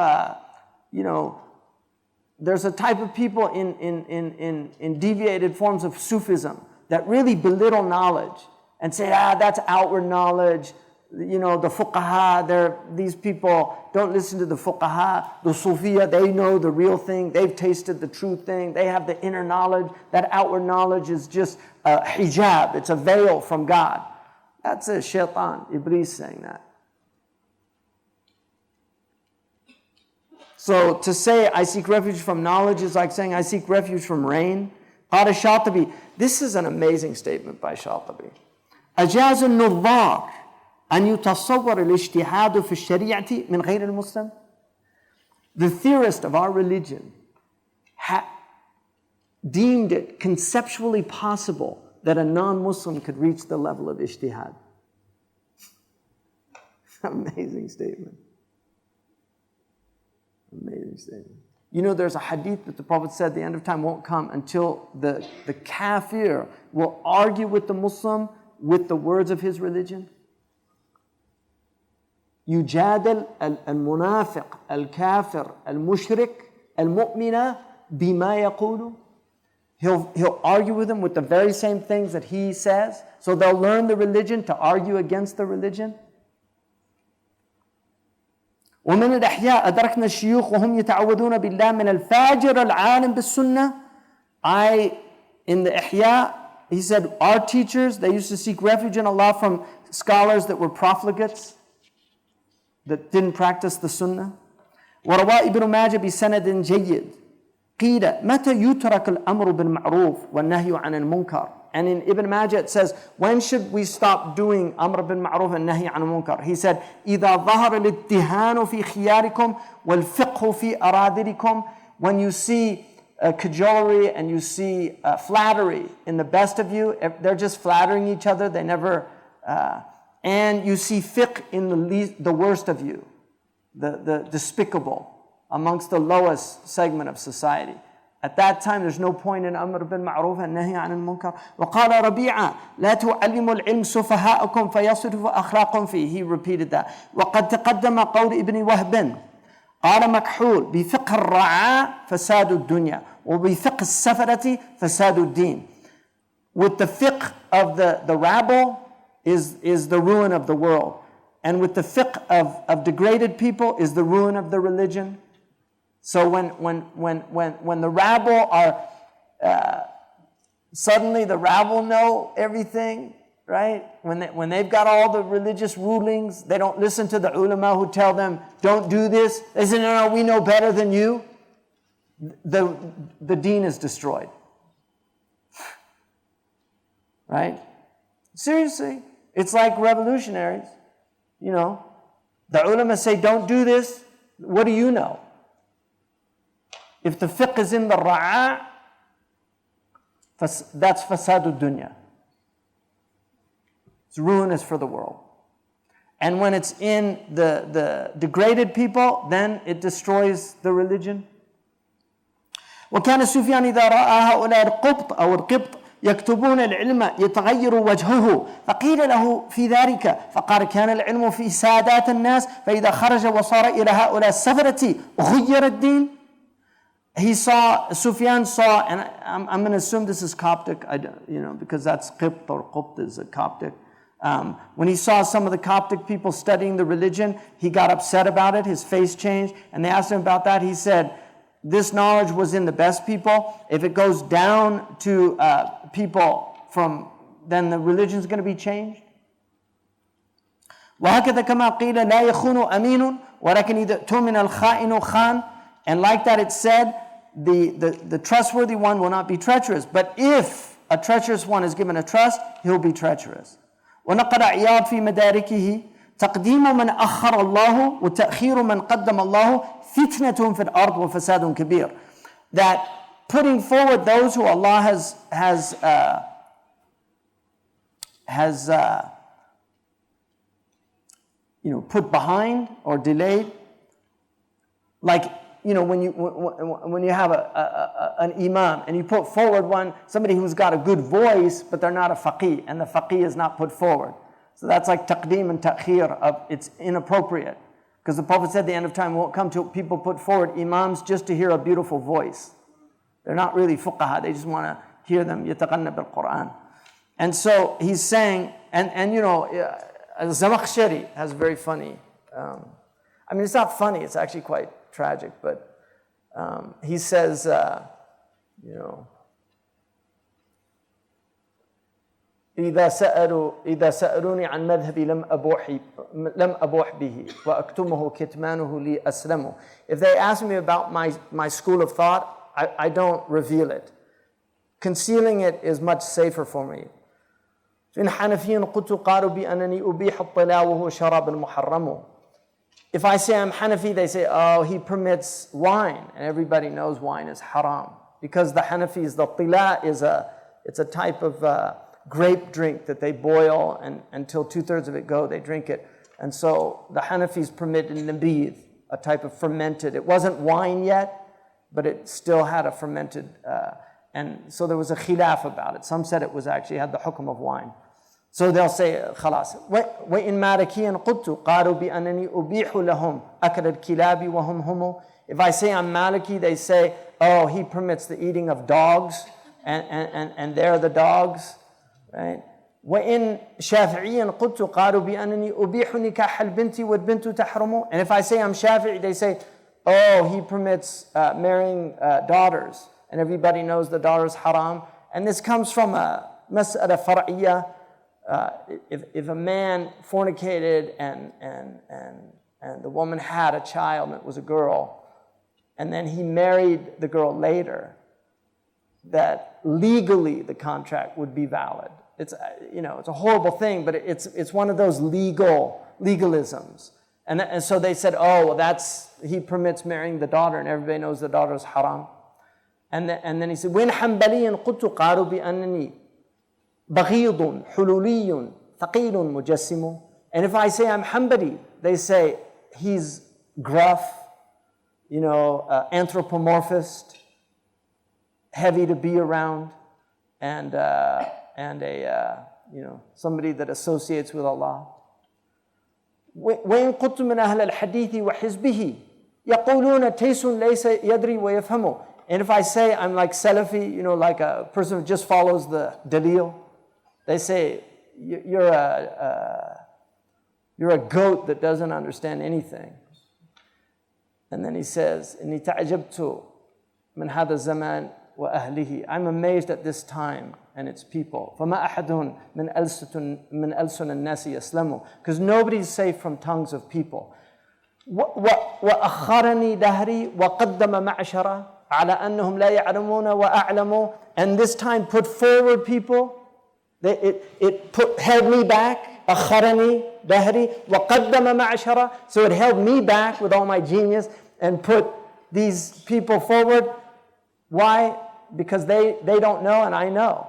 there's a type of people in deviated forms of Sufism that really belittle knowledge and say, that's outward knowledge. The fuqaha, these people don't listen to the fuqaha. The Sufiya, they know the real thing. They've tasted the true thing. They have the inner knowledge. That outward knowledge is just a hijab. It's a veil from God. That's a shaitan, Iblis saying that. So to say I seek refuge from knowledge is like saying I seek refuge from rain. قال الشاطبي. This is an amazing statement by Shatibi. أجاز النظار أن يتصور الاجتهاد في الشريعة من غير المسلم. The theorist of our religion deemed it conceptually possible that a non-Muslim could reach the level of ijtihad. Amazing statement. Amazing statement. There's a hadith that the Prophet said the end of time won't come until the kafir will argue with the Muslim with the words of his religion. يجادل المنافق الكافر المشرك المؤمن بما يقول. He'll argue with him with the very same things that he says. So they'll learn the religion to argue against the religion. ومن الأحياء أدركنا الشيوخ وهم يتعوذون بالله من الفاجر العالم بالسنة. In the Ihya, he said, our teachers, they used to seek refuge in Allah from scholars that were profligates, that didn't practice the sunnah. وروى ابن ماجه بسند جيد قيل متى يترك الأمر بالمعروف والنهي عن المنكر. And in Ibn Majah it says, when should we stop doing Amr bin Ma'ruf and Nahi an Munkar? He said, إِذَا ظَهَرَ الْإِتِّهَانُ فِي خِيَارِكُمْ وَالْفِقْهُ فِي أَرَادِلِكُمْ. When you see cajolery and you see flattery in the best of you, they're just flattering each other, they never... and you see fiqh in the worst of you, the despicable, amongst the lowest segment of society. At that time, there's no point in Amr bil Ma'ruf and Nahi an al-Munkar. وَقَالَ رَبِيعًا لَا تُعَلِّمُ الْعِلْمِ سُفَهَاءَكُمْ فَيَصْرِفُ أَخْلَاقٌ فِيهِ. He repeated that. وَقَدْ تَقَدَّمَ قَوْلِ ابن وهب قال مكحول بفقه الرعاء فساد الدنيا وبفقه السفرة فساد الدين. With the fiqh of the rabble is the ruin of the world. And with the fiqh of degraded people is the ruin of the religion. So when the rabble are, suddenly the rabble know everything, right? When they've got all the religious rulings, they don't listen to the ulama who tell them, don't do this. They say, no, we know better than you. The deen is destroyed. Right? Seriously. It's like revolutionaries. You know, the ulama say, don't do this. What do you know? If the fiqh is in the ra'a, that's fasadu dunya. It's ruinous for the world. And when it's in the degraded people, then it destroys the religion. وكان سفيان إذا رأى هؤلاء القبط أو القبط يكتبون العلم يتغير وجهه فقيل له في ذلك فقال كان العلم في سادات الناس فإذا خرج وصار إلى هؤلاء السفرة غير الدين. Sufyan saw, and I'm going to assume this is Coptic, because that's Qibt, or Qubt is a Coptic. When he saw some of the Coptic people studying the religion, he got upset about it, his face changed, and they asked him about that. He said, this knowledge was in the best people. If it goes down to people then the religion is going to be changed. وهكذا كما قيل لا يخون أمين ولكن إذا اؤتمن الخائن خان. And like that it said, the trustworthy one will not be treacherous. But if a treacherous one is given a trust, he'll be treacherous. ونقل عياض في مداركه تقديم من أخر الله وتأخير من قدم الله فتنة في الأرض وفساد كبير. That putting forward those who Allah has put behind or delayed, like when you have an imam and you put forward somebody who's got a good voice but they're not a faqih, and the faqih is not put forward, so that's like taqdeem and ta'khir. It's inappropriate, because the Prophet said the end of time won't come to people put forward imams just to hear a beautiful voice. They're not really fuqaha, they just want to hear them yataqanna bil Quran. And so he's saying, and Zamakhshari has very funny, it's not funny, it's actually quite tragic, but he says, إذا سألوني عن مذهبي لم أبوح به وأكتمه كتمانه لي أسلمه. If they ask me about my school of thought, I don't reveal it. Concealing it is much safer for me. إن حنفيا قلت قالوا بأنني أبيح الطلاء وهو شراب المحرم. If I say I'm Hanafi, they say, oh, he permits wine. And everybody knows wine is haram. Because the Hanafis, the tila it's a type of grape drink that they boil, and until 2/3 of it go, they drink it. And so the Hanafis permitted nabidh, a type of fermented. It wasn't wine yet, but it still had a fermented, and so there was a khilaf about it. Some said it was actually had the hukm of wine. So they'll say, خلاص. وإن مالكيا قلت قالوا بأنني أبيح لهم أكل الكلاب وهم هم. If I say I'm Maliki, they say, oh, he permits the eating of dogs, and they're the dogs, right? وإن شافعيا قلت قالوا بأنني أبيح نكاح البنت والبنت تحرم. And if I say I'm Shafi'i, they say, oh, he permits marrying daughters, and everybody knows the daughter's haram. And this comes from a mas'ala far'iyya. If a man fornicated and the woman had a child and it was a girl, and then he married the girl later, that legally the contract would be valid. It's it's a horrible thing, but it's one of those legalisms. And so they said, oh, well, he permits marrying the daughter, and everybody knows the daughter is haram. And then he said, وين حنبليا قلت قالوا بأنني بغيض حلولي ثقيل مجسم. And if I say I'm Hanbali, they say he's gruff, anthropomorphist, heavy to be around, and somebody that associates with Allah. وإن كنت من أهل الحديث وحزبه يقولون تيس ليس يدري ويفهمه. And if I say I'm like Salafi, like a person who just follows the dalil, they say you're a goat that doesn't understand anything. And then he says, إني تعجبت من هذا الزمان وأهله. I'm amazed at this time and its people. فما أحد من ألسن الناس يسلموا. Because nobody's safe from tongues of people. وأخرني دهري وقدم معشرة على أنهم لا يعلمون وأعلموا. And this time put forward people. It held me back. أخرني دهري وقدم معشرة. So it held me back with all my genius and put these people forward. Why? Because they don't know and I know.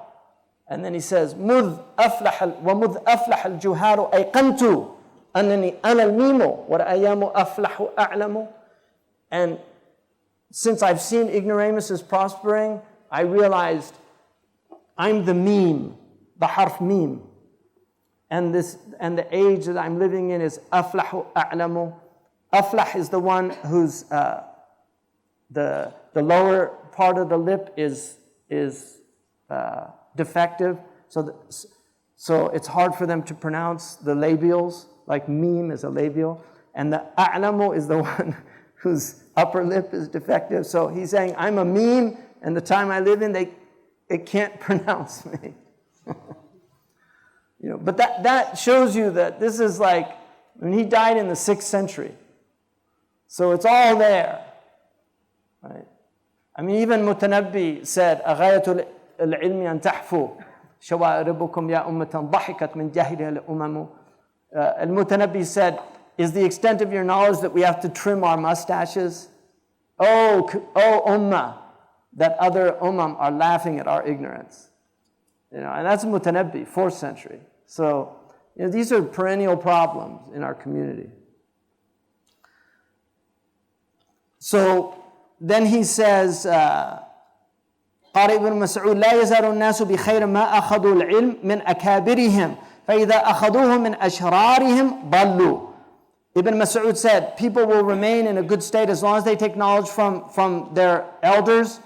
And then he says, ومذ أفلح الجهال أيقنت أنني أنا الميم والأيام أفلح أعلم. And since I've seen ignoramuses prospering, I realized I'm the meme, the harf meme. And the age that I'm living in is أفلح أعلم. Aflah is the one who's the lower part of the lip is defective, so it's hard for them to pronounce the labials. Like meme is a labial, and the a'lamu is the one whose upper lip is defective. So he's saying, I'm a meme, and the time I live in, they can't pronounce me. But that shows you that this is like when he died in the 6th century. So it's all there, right? I mean, even Mutanabbi said, أغاية العلم أن تحفوا شواربكم يا أمة ضحكت من جاهلها الأمم. Al-Mutanabbi said, is the extent of your knowledge that we have to trim our mustaches? Oh ummah, that other are laughing at our ignorance. And that's Mutanabbi, 4th century. So, these are perennial problems in our community. So then he says, قال ابن مسعود لا يزال الناس بخير ما أخذوا العلم من أكابرهم فإذا أخذوه من أشرارهم ضلوا. Ibn Mas'ud said, people will remain in a good state as long as they take knowledge from their elders.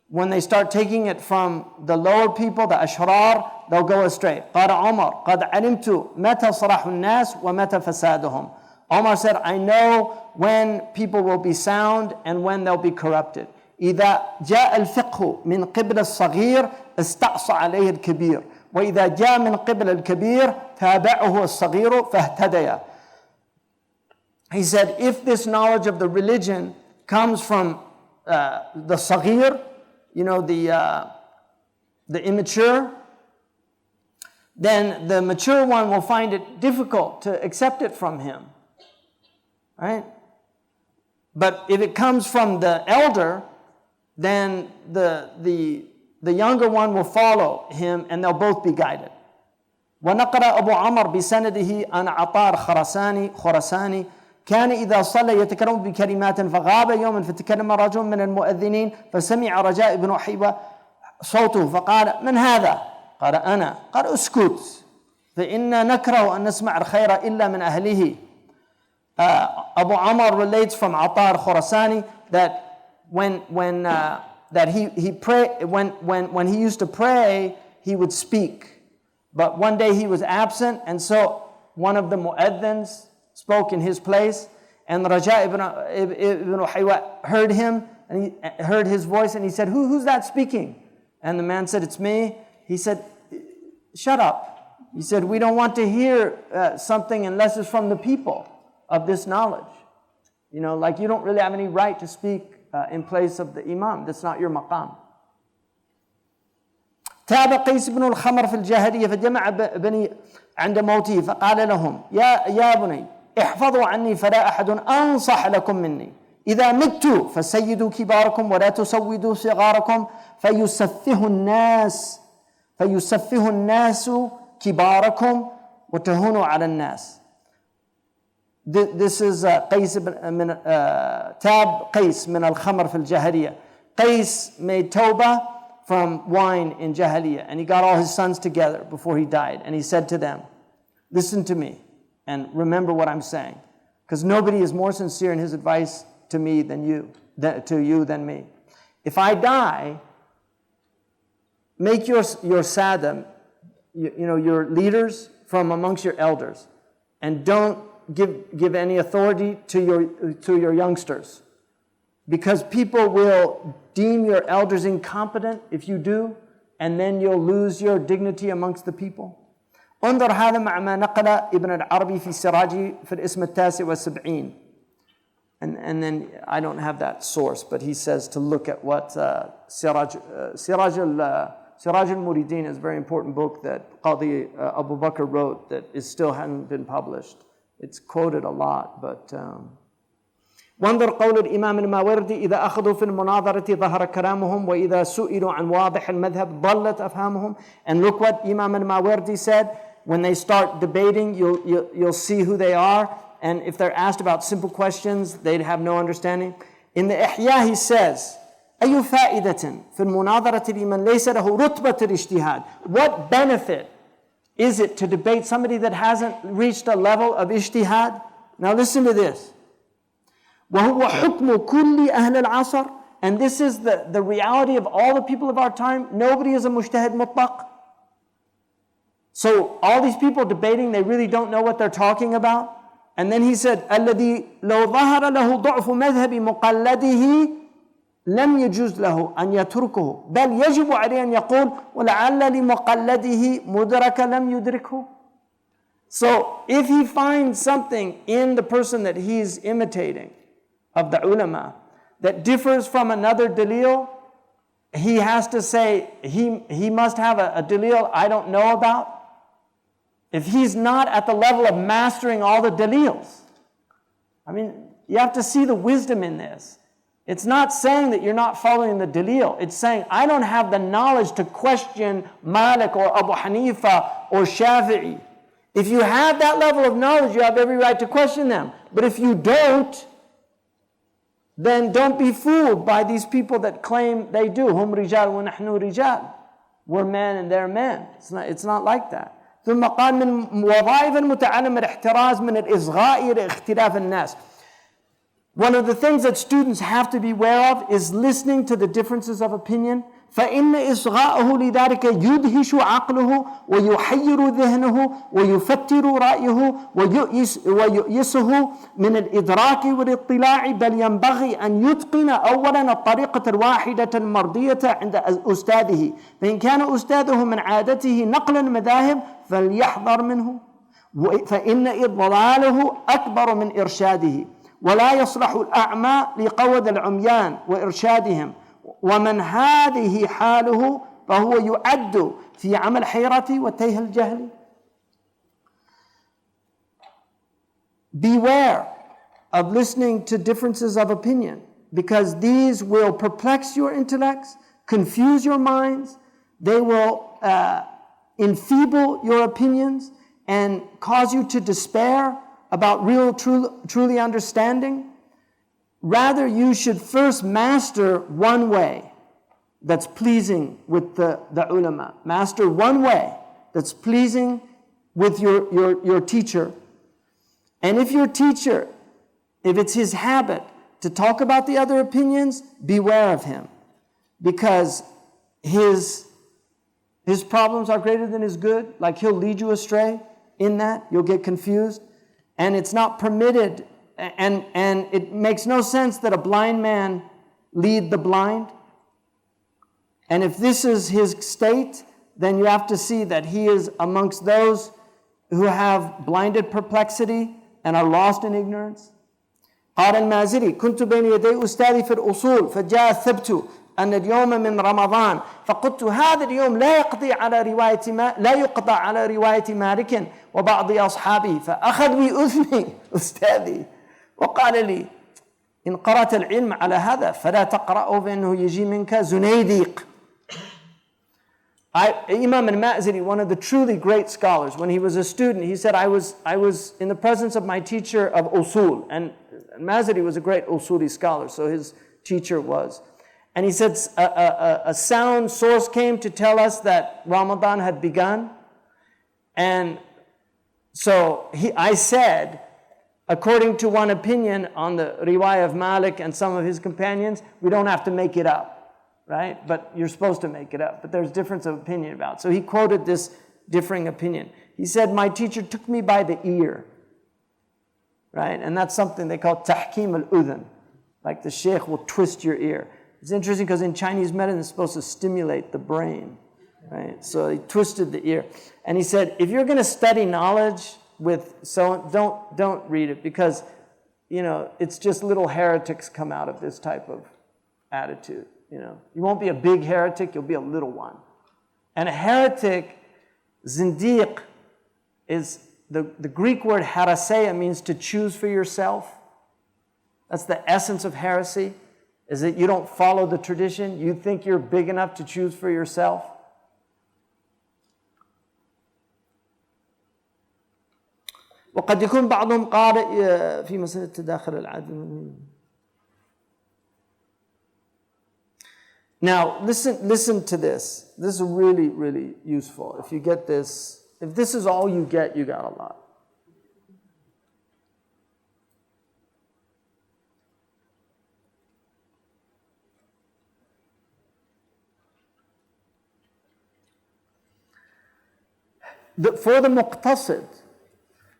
When they start taking it from the lower people, the ashrar, they'll go astray. قال عمر قد علمت متى صلاح الناس ومتى فسادهم. Omar said, I know when people will be sound and when they'll be corrupted. إذا جاء الفقه من قبل الصغير استعصى عليه الكبير وإذا جاء من قبل الكبير تابعه الصغير فاهتدى. He said, if this knowledge of the religion comes from the صغير, the immature, then the mature one will find it difficult to accept it from him. Right? But if it comes from the elder, then the younger one will follow him and they'll both be guided. ونقل أبو عمر بسنده عن عطار خرساني كان إذا صلى يتكلم بكلمات فغاب يوما فتكلم رجل من المؤذنين فسمع رجاء بن حيوة صوته فقال من هذا؟ قال أنا. قال اسكت فإنا نكره أن نسمع الخير إلا من أهله. Abu Amr relates from Attar Khurasani that when he used to pray, he would speak. But one day he was absent, and so one of the mu'adhins spoke in his place, and Raja ibn Haywa heard him, and he heard his voice, and he said, who's that speaking? And the man said, it's me. He said, shut up. He said, we don't want to hear something unless it's from the people of this knowledge. Like you don't really have any right to speak in place of the imam. That's not your maqam. تاب قيس بن الخمر في الجاهلية فجمع بني عند موته فقال لهم يا بني احفظوا عني فلا أحد أنصح لكم مني إذا مت فسيدوا كباركم ولا تسودوا صغاركم فيسفه الناس كباركم وتهونوا على الناس. This is قيس تاب قيس من الخمر في الجاهلية. Qais made tawbah from wine in Jahiliyyah. And he got all his sons together before he died. And he said to them, listen to me and remember what I'm saying. Because nobody is more sincere in his advice to me than you, than me. If I die, make your sadam, your leaders from amongst your elders, and don't give any authority to your youngsters, because people will deem your elders incompetent if you do, and then you'll lose your dignity amongst the people. انظر هذا مع ما نقل ابن العربي في سراجه في الاسم التاسع والسبعين. And then I don't have that source, but he says to look at what Siraj al-Muridin is a very important book that Qadi Abu Bakr wrote that still hasn't been published. It's quoted a lot, but وانظر قول الإمام الماوردي إذا أخذوا في المناظرة ظهر كلامهم وإذا سئلوا عن واضح المذهب ضلت أفهامهم. And look what Imam al-Mawardi said. When they start debating, you'll see who they are. And if they're asked about simple questions, they'd have no understanding. In the Ihya, he says, أي فائدة في المناظرة لمن ليس له رتبة الاجتهاد. What benefit is it to debate somebody that hasn't reached a level of ijtihad? Now listen to this. وهو حكم كل أهل العصر. And this is the reality of all the people of our time. Nobody is a mujtahid mutlaq. So all these people debating, they really don't know what they're talking about. And then he said, الذي لو ظهر له ضعف مذهب مقلده لم يجوز له أن يتركه بل يجب عليه أن يقول ولعل لمقلده مدرك لم يدركه. So if he finds something in the person that he's imitating of the ulama that differs from another dalil, he has to say he must have a dalil I don't know about. If he's not at the level of mastering all the dalils. I mean, you have to see the wisdom in this. It's not saying that you're not following the dalil. It's saying, I don't have the knowledge to question Malik or Abu Hanifa or Shafi'i. If you have that level of knowledge, you have every right to question them. But if you don't, then don't be fooled by these people that claim they do. Hum rijal wa nahnu rijal. We're men and they're men. It's not like that. ثم قال من وظائف المتعلم الاحتراز من الإصغاء لاختلاف الناس. One of the things that students have to be aware of is listening to the differences of opinion. فإن إصغاءه لذلك يدهش عقله ويحير ذهنه ويفتر رأيه ويؤيسه من الإدراك والاطلاع بل ينبغي أن يتقن أولا الطريقة الواحدة المرضية عند أستاذه فإن كان أستاذه من عادته نقل المذاهب فليحذر منه فإن إضلاله أكبر من إرشاده ولا يصلح الأعمى لقود العميان وإرشادهم ومن هذه حاله فهو يعد في عمل حيرة وتيه الجهل. Beware of listening to differences of opinion because these will perplex your intellects, confuse your minds, they will enfeeble your opinions and cause you to despair about truly understanding. Rather, you should first master one way that's pleasing with the ulama. Master one way that's pleasing with your teacher. And if your teacher, if it's his habit to talk about the other opinions, beware of him. Because his problems are greater than his good. Like he'll lead you astray in that. You'll get confused. And it's not permitted. And it makes no sense that a blind man lead the blind. And if this is his state, then you have to see that he is amongst those who have blinded perplexity and are lost in ignorance. قال المازري كنت بين يدي أستاذي في الأصول فجاء الثبت أن اليوم من رمضان فقلت هذا اليوم لا يقضى على رواية مالك وبعض أصحابه فأخذ بأذني أستاذي وقال لي إن قرأت العلم على هذا فلا تقرأه فإنه يجي منك زنيديق. Imam al-Ma'ziri, one of the truly great scholars, when he was a student, he said, I was in the presence of my teacher of usul, and Maziri was a great usuli scholar, so his teacher was. And he said a sound source came to tell us that Ramadan had begun. And so I said, according to one opinion on the riwayah of Malik and some of his companions, we don't have to make it up, right? But you're supposed to make it up. But there's difference of opinion about it. So he quoted this differing opinion. He said, my teacher took me by the ear, right? And that's something they call tahkim al-udhun. Like the sheikh will twist your ear. It's interesting because in Chinese medicine, it's supposed to stimulate the brain, right? So he twisted the ear. And he said, if you're going to study knowledge with don't read it, because, you know, it's just little heretics come out of this type of attitude, you know. You won't be a big heretic, you'll be a little one. And a heretic, zindiq, is the Greek word haraseia means to choose for yourself. That's the essence of heresy, is that you don't follow the tradition. You think you're big enough to choose for yourself. وقد يكون بعضهم قارئ في مسألة تداخل العدل. Now, listen to this. This is really, really useful. If you get this, if this is all you get a lot. For the muqtasid,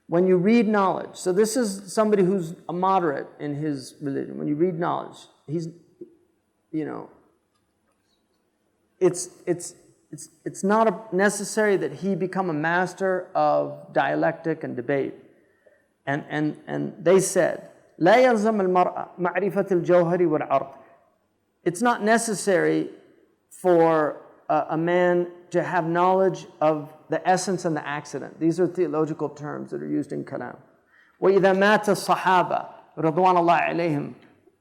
when you read knowledge, so this is somebody who's a moderate in his religion. When you read knowledge, he's, you know, it's not necessary that he become a master of dialectic and debate. And they said, لا يلزم المرأة معرفة الجوهر والعرض. It's not necessary for a man to have knowledge of the essence and the accident. These are theological terms that are used in Kalam. وَإِذَا مَاتَ الصَّحَابَةِ رضوان الله عليهم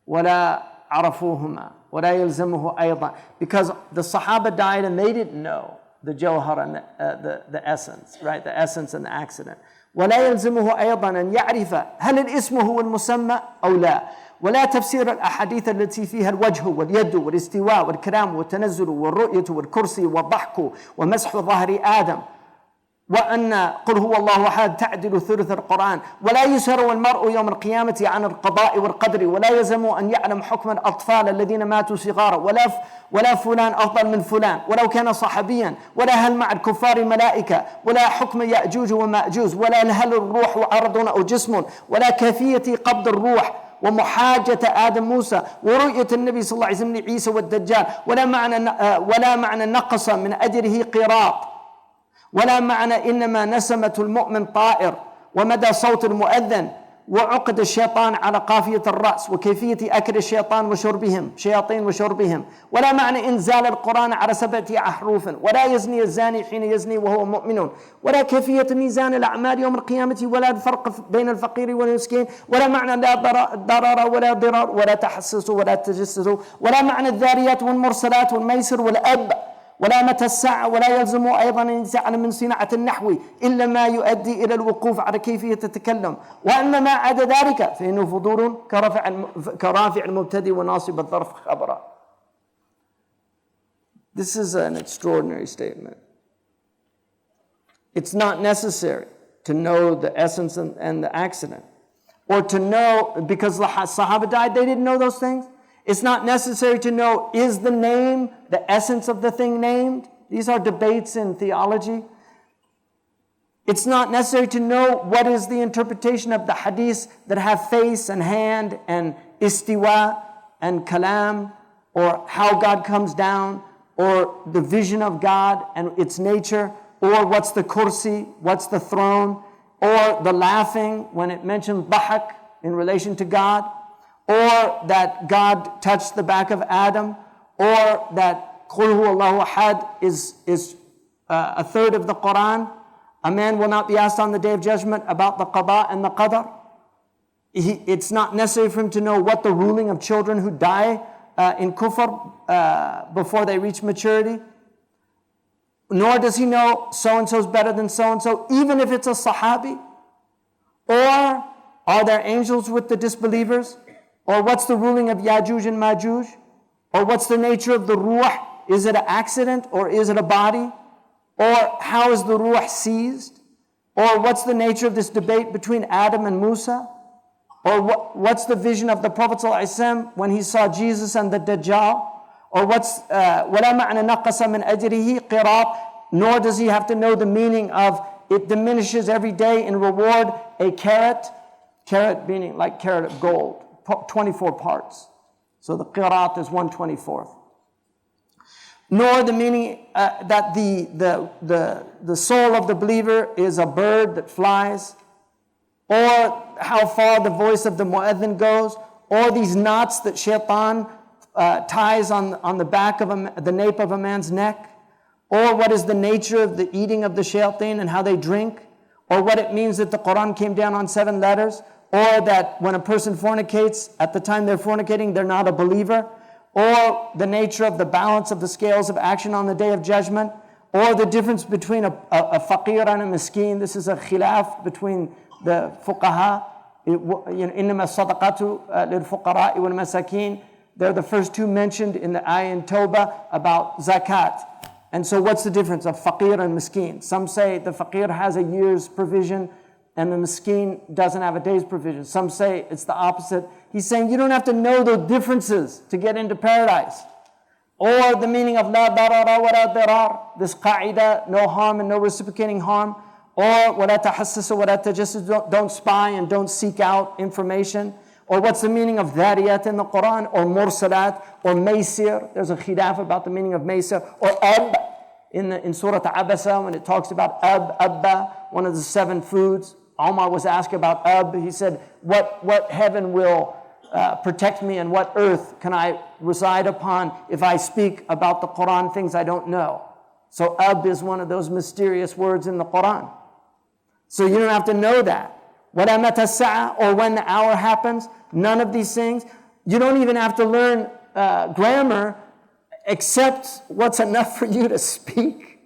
ولا عرفوهما ولا يلزمه أيضا. Because the Sahaba died and they didn't know the jawhar and the essence, right? The essence and the accident. ولا يلزمه أيضا أن يعرف هل الاسم هو المسمى أو لا. ولا تفسير الأحاديث التي فيها الوجه واليد والاستواء والكلام والتنزل والرؤية والكرسي والضحك ومسح ظهر آدم وأن قل هو الله أحد تعدل ثلث القرآن ولا يسأل المرء يوم القيامة عن القضاء والقدر ولا يلزم أن يعلم حكم الأطفال الذين ماتوا صغارا ولا فلان أفضل من فلان ولو كان صحابيا ولا هل مع الكفار ملائكة ولا حكم يأجوج ومأجوج ولا هل الروح عرض أو جسم ولا كيفية قبض الروح ومحاجة آدم موسى ورؤية النبي صلى الله عليه وسلم لعيسى والدجال ولا معنى نقص من أجره قيراط ولا معنى إنما نسمة المؤمن طائر ومدى صوت المؤذن وعقد الشيطان على قافية الرأس وكيفية أكل الشيطان شياطين وشربهم ولا معنى إنزال القرآن على 7 أحرف ولا يزني الزاني حين يزني وهو مؤمن ولا كيفية ميزان الأعمال يوم القيامة ولا الفرق بين الفقير والمسكين ولا معنى لا ضرر ولا ضرار ولا تحسسوا ولا تجسسوا ولا معنى الذاريات والمرسلات والميسر والأب ولا متى الساعة ولا يلزم أيضا أن يسأل من صناعة النحو إلا ما يؤدي إلى الوقوف على كيفية التكلم وأما ما عدا ذلك فإنه فضول كرافع المبتدئ وناصب الظرف خبرا. This is an extraordinary statement. It's not necessary to know the essence and the accident, or to know, because the Sahaba died, they didn't know those things. It's not necessary to know, is the name the essence of the thing named? These are debates in theology. It's not necessary to know what is the interpretation of the hadiths that have face and hand and istiwa and kalam, or how God comes down, or the vision of God and its nature, or what's the kursi, what's the throne, or the laughing when it mentions dhahak in relation to God, or that God touched the back of Adam, or that Qul huwa Allahu ahad is a third of the Quran. A man will not be asked on the Day of Judgment about the qada and the qadar. It's not necessary for him to know what the ruling of children who die in kufr before they reach maturity. Nor does he know so-and-so is better than so-and-so, even if it's a sahabi. Or are there angels with the disbelievers? Or what's the ruling of Yajuj and Majuj? Or what's the nature of the ruh? Is it an accident or is it a body? Or how is the ruh seized? Or what's the nature of this debate between Adam and Musa? Or what's the vision of the Prophet ﷺ when he saw Jesus and the Dajjal? Or what's وَلَا مَعْنَ نَقَصَ مِنْ أَجْرِهِ قِرَاط? Nor does he have to know the meaning of it diminishes every day in reward a carat meaning like carat of gold, 24 parts. So the qirat is 1/24. Nor the meaning that the soul of the believer is a bird that flies, or how far the voice of the mu'adhin goes, or these knots that shaitan ties on the back of the nape of a man's neck, or what is the nature of the eating of the shayateen and how they drink, or what it means that the Quran came down on 7 letters, or that when a person fornicates, at the time they're fornicating, they're not a believer, or the nature of the balance of the scales of action on the Day of Judgment, or the difference between a faqir and a miskeen. This is a khilaf between the fuqaha. إِنَّمَا الصَّدَقَاتُ لِلْفُقَرَاءِ وَالْمَسَاكِينَ. They're the first two mentioned in the ayah in Tawbah about zakat. And so what's the difference of faqir and miskeen? Some say the faqir has a year's provision and the miskeen doesn't have a day's provision. Some say it's the opposite. He's saying you don't have to know the differences to get into paradise. Or the meaning of la darara wa la dirar, this qaida, no harm and no reciprocating harm. Or wa la tahassasu wa la tajassasu, don't spy and don't seek out information. Or what's the meaning of dhariyat in the Quran, or mursalat, or maysir. There's a khilaf about the meaning of maysir. Or ab in Surah Abasa when it talks about abba, one of the 7 foods. Omar was asked about ab. He said, what heaven will protect me and what earth can I reside upon if I speak about the Quran things I don't know? So ab is one of those mysterious words in the Quran. So you don't have to know that. وَلَا مَتَى السَّاعَةُ, or when the hour happens. None of these things. You don't even have to learn grammar except what's enough for you to speak.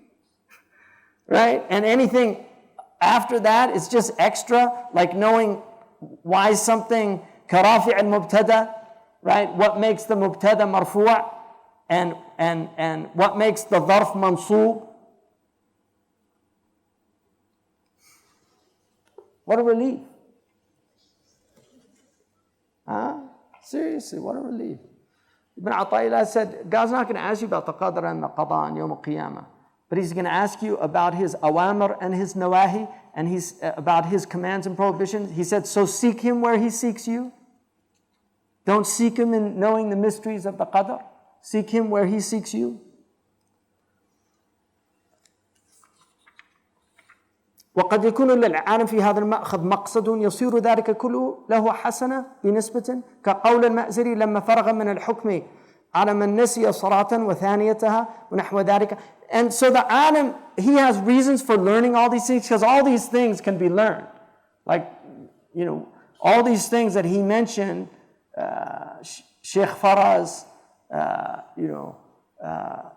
Right? And anything after that is just extra, like knowing why something كَرَافِعَ الْمُبْتَدَى, right? What makes the mubtada marfu' and what makes the dharf mansoob. What a relief. Seriously, what a relief. Ibn Ata'illah said, God's not going to ask you about the qadr and the qada on Yawm al-Qiyamah, but He's going to ask you about His awamir and His nawahi, and about His commands and prohibitions. He said, so seek Him where He seeks you. Don't seek Him in knowing the mysteries of the qadr. Seek Him where He seeks you. وقد يكون للعالم في هذا المأخذ مقصد يصير ذلك كله له حسنة بنسبة كقول المأزري لما فرغ من الحكم على من نسي صلاة وثانيتها ونحو ذلك. And so the alim, he has reasons for learning all these things because all these things can be learned. Like, all these things that he mentioned, Sheikh Faraz, Imam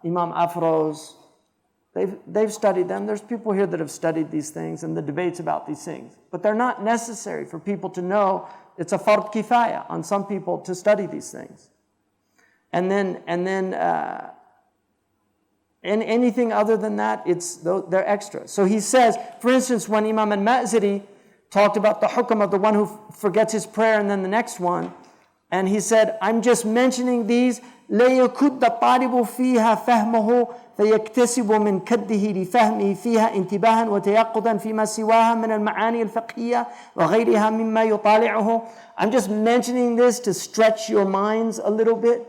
Afroz, They've studied them. There's people here that have studied these things and the debates about these things. But they're not necessary for people to know. It's a fard kifaya on some people to study these things. And then anything other than that, they're extra. So he says, for instance, when Imam al-Ma'ziri talked about the hukm of the one who forgets his prayer and then the next one, and he said, I'm just mentioning these ليكد الطالب فيها فهمه فيكتسب من كده لفهمه فيها انتباها وتيقظا فيما سواها من المعاني الفقهية وغيرها مما يطالعه. I'm just mentioning this to stretch your minds a little bit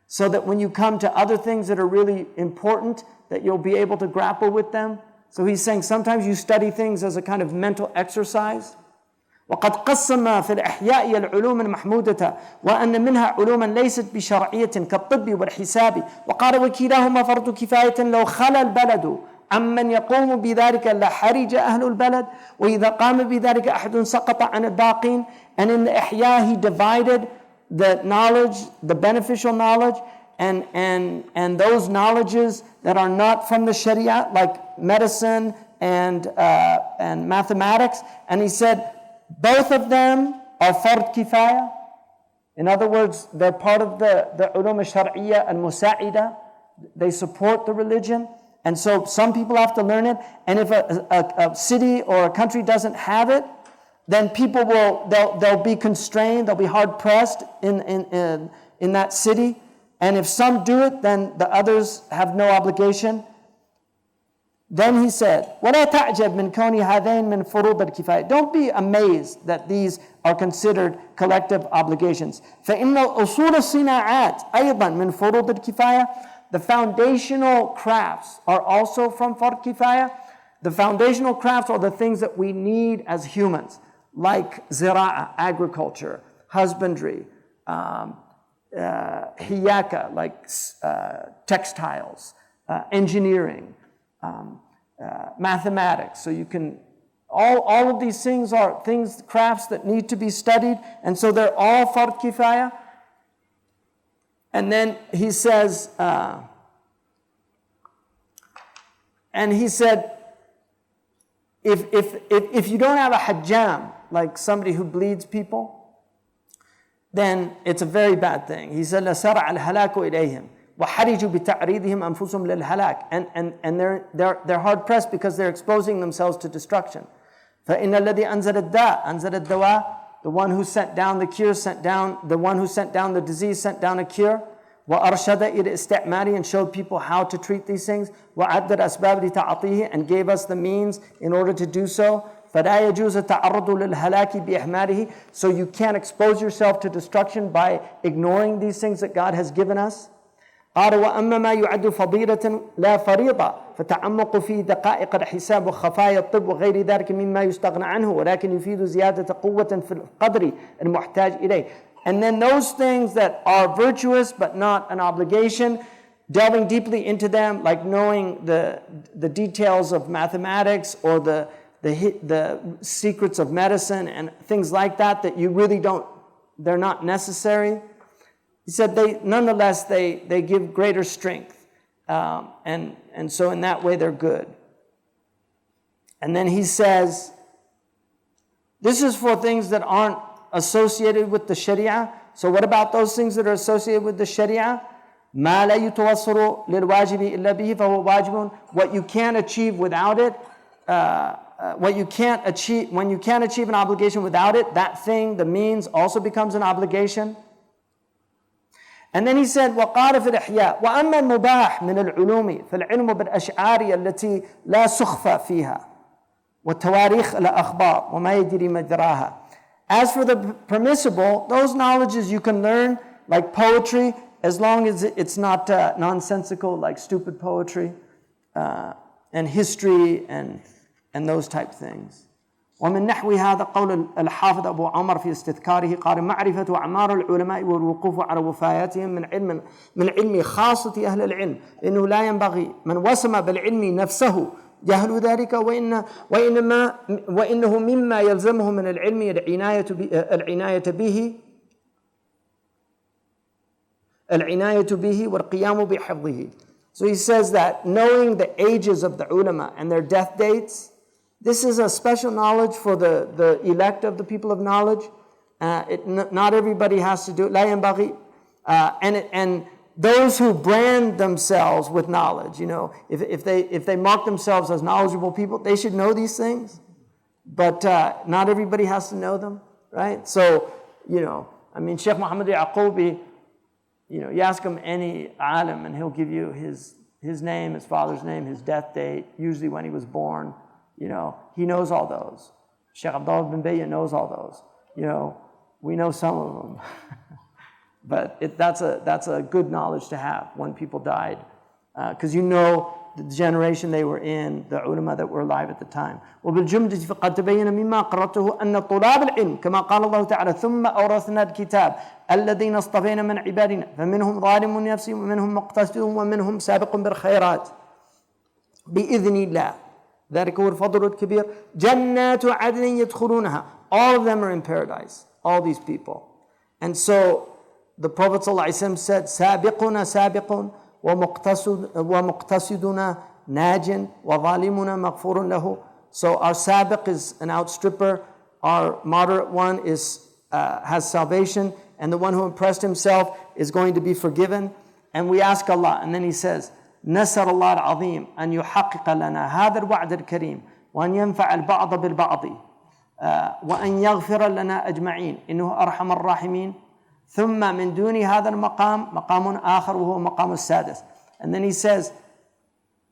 so that when you come to other things that are really important, that you'll be able to grapple with them. So he's saying sometimes you study things as a kind of mental exercise. وقد قسم في الإحياء العلوم المحمودة وأن منها علوما ليست بشرعية كالطب والحساب وقال وكلاهما فرض كفاية لو خلا البلد عمن يقوم بذلك لحرج أهل البلد وإذا قام بذلك أحد سقط عن الباقين. And in the Ihya he divided the knowledge, the beneficial knowledge and those knowledges that are not from the Sharia, like medicine and mathematics, and he said both of them are fard kifaya. In other words, they're part of the ulum al-shar'iyya al-musa'ida. They support the religion. And so some people have to learn it. And if a city or a country doesn't have it, then people they'll be constrained, they'll be hard pressed in that city. And if some do it, then the others have no obligation. Then he said, وَلَا تَعْجَبْ مِنْ كَوْنِ هَذَيْنِ مِنْ فُرُوضِ الْكِفَايَةِ. Don't be amazed that these are considered collective obligations. فَإِنَّ الْأُصُولَ الصِّنَاعَاتِ أَيْضًا مِنْ فُرُوضِ الْكِفَايَةِ. The foundational crafts are also from Fard Kifaya. The foundational crafts are the things that we need as humans, like zira'a, agriculture, husbandry, hiyaka, like textiles, engineering, mathematics. So you can, all of these things are things, crafts that need to be studied, and so they're all Fard Kifaya. And then he says, if you don't have a hajjam, like somebody who bleeds people, then it's a very bad thing. He said, لَسَرَعَ الْهَلَاكُ إِلَيْهِمْ وَحَرِجُوا بِتَعْرِيضِهِمْ أَنفُسُهُمْ لِلْهَلَاكِ. And they're hard pressed because they're exposing themselves to destruction. فَإِنَّ الَّذِي أَنزَلَ الدَّاءَ أَنزَلَ الدَّوَاءَ. The one who sent down the cure the one who sent down the disease sent down a cure. وَأَرْشَدَ إِلَى إِسْتِعْمَالِهِ. And showed people how to treat these things. وَعَدَّ الْأَسْبَابِ لِتَعَطِيهِ. And gave us the means in order to do so. فَلَا يَجُوزُ التَّعَرُّضُ لِلْهَلَاكِ بِإِحْمَالِهِ. So you can't expose yourself to destruction by ignoring these things that God has given us. قال وأما ما يعد فضيلة لا فريضة فتعمق في دقائق الحساب وخفايا الطب وغير ذلك مما يستغنى عنه ولكن يفيد زيادة قوة في القدر المحتاج إليه. And then those things that are virtuous but not an obligation, delving deeply into them, like knowing the details of mathematics or the secrets of medicine and things like that you really don't, they're not necessary. He said nonetheless they give greater strength. And so in that way they're good. And then he says, this is for things that aren't associated with the Sharia. So what about those things that are associated with the Sharia? مَا لَا يُتَوَصَّلُ لِلْوَاجِبِ إِلَّا بِهِ فَهُوَ وَاجِبٌ. What you can't achieve without it, when you can't achieve an obligation without it, that thing, the means, also becomes an obligation. And then he said, وقال في الإحياء وأما المباح من العلوم فالعلم بالأشعار التي لا سخف فيها والتواريخ الأخبار وما يجري مجراها. As for the permissible, those knowledges you can learn, like poetry, as long as it's not nonsensical, like stupid poetry, and history and those type things. ومن نحو هذا قول الحافظ أبو عمر في استذكاره قال معرفة أعمار العلماء والوقوف على وفاياتهم من علم خاصة أهل العلم إنه لا ينبغي من وسم بالعلم نفسه جهل ذلك وإنه مما يلزمه من العلم العناية به والقيام بحفظه. So he says that knowing the ages of the ulama and their death dates, this is a special knowledge for the elect of the people of knowledge. Not everybody has to do it. لا ينبغي. And those who brand themselves with knowledge, if they mark themselves as knowledgeable people, they should know these things. But not everybody has to know them, right? So, Sheikh Muhammad Yaqubi, you ask him any alim and he'll give you his name, his father's name, his death date, usually when he was born. He knows all those. Sheikh Abdullah bin Bayya knows all those. We know some of them. But that's a good knowledge to have when people died. Because the generation they were in, the ulama that were alive at the time. وبالجملة فقد تبين مما قرأته أن طلاب العلم كما قال الله تعالى ثم أورثنا الكتاب الذين اصطفينا من عبادنا فمنهم ظالم لنفسه ومنهم مقتصد ومنهم سابق بالخيرات بإذن الله ذلك هو الفضل الكبير جنات عدن يدخلونها. All of them are in paradise, all these people. And so the Prophet ﷺ said سابقنا سابق ومقتصدنا ناج وظالمنا مغفور له. So our sabiq is an outstripper, our moderate one has salvation, and the one who impressed himself is going to be forgiven. And we ask Allah, and then he says, نسأل الله العظيم أن يحقق لنا هذا الوعد الكريم وأن ينفع البعض بالبعض وأن يغفر لنا أجمعين إنه أرحم الراحمين ثم من دون هذا المقام مقام آخر وهو مقام السادس. And then he says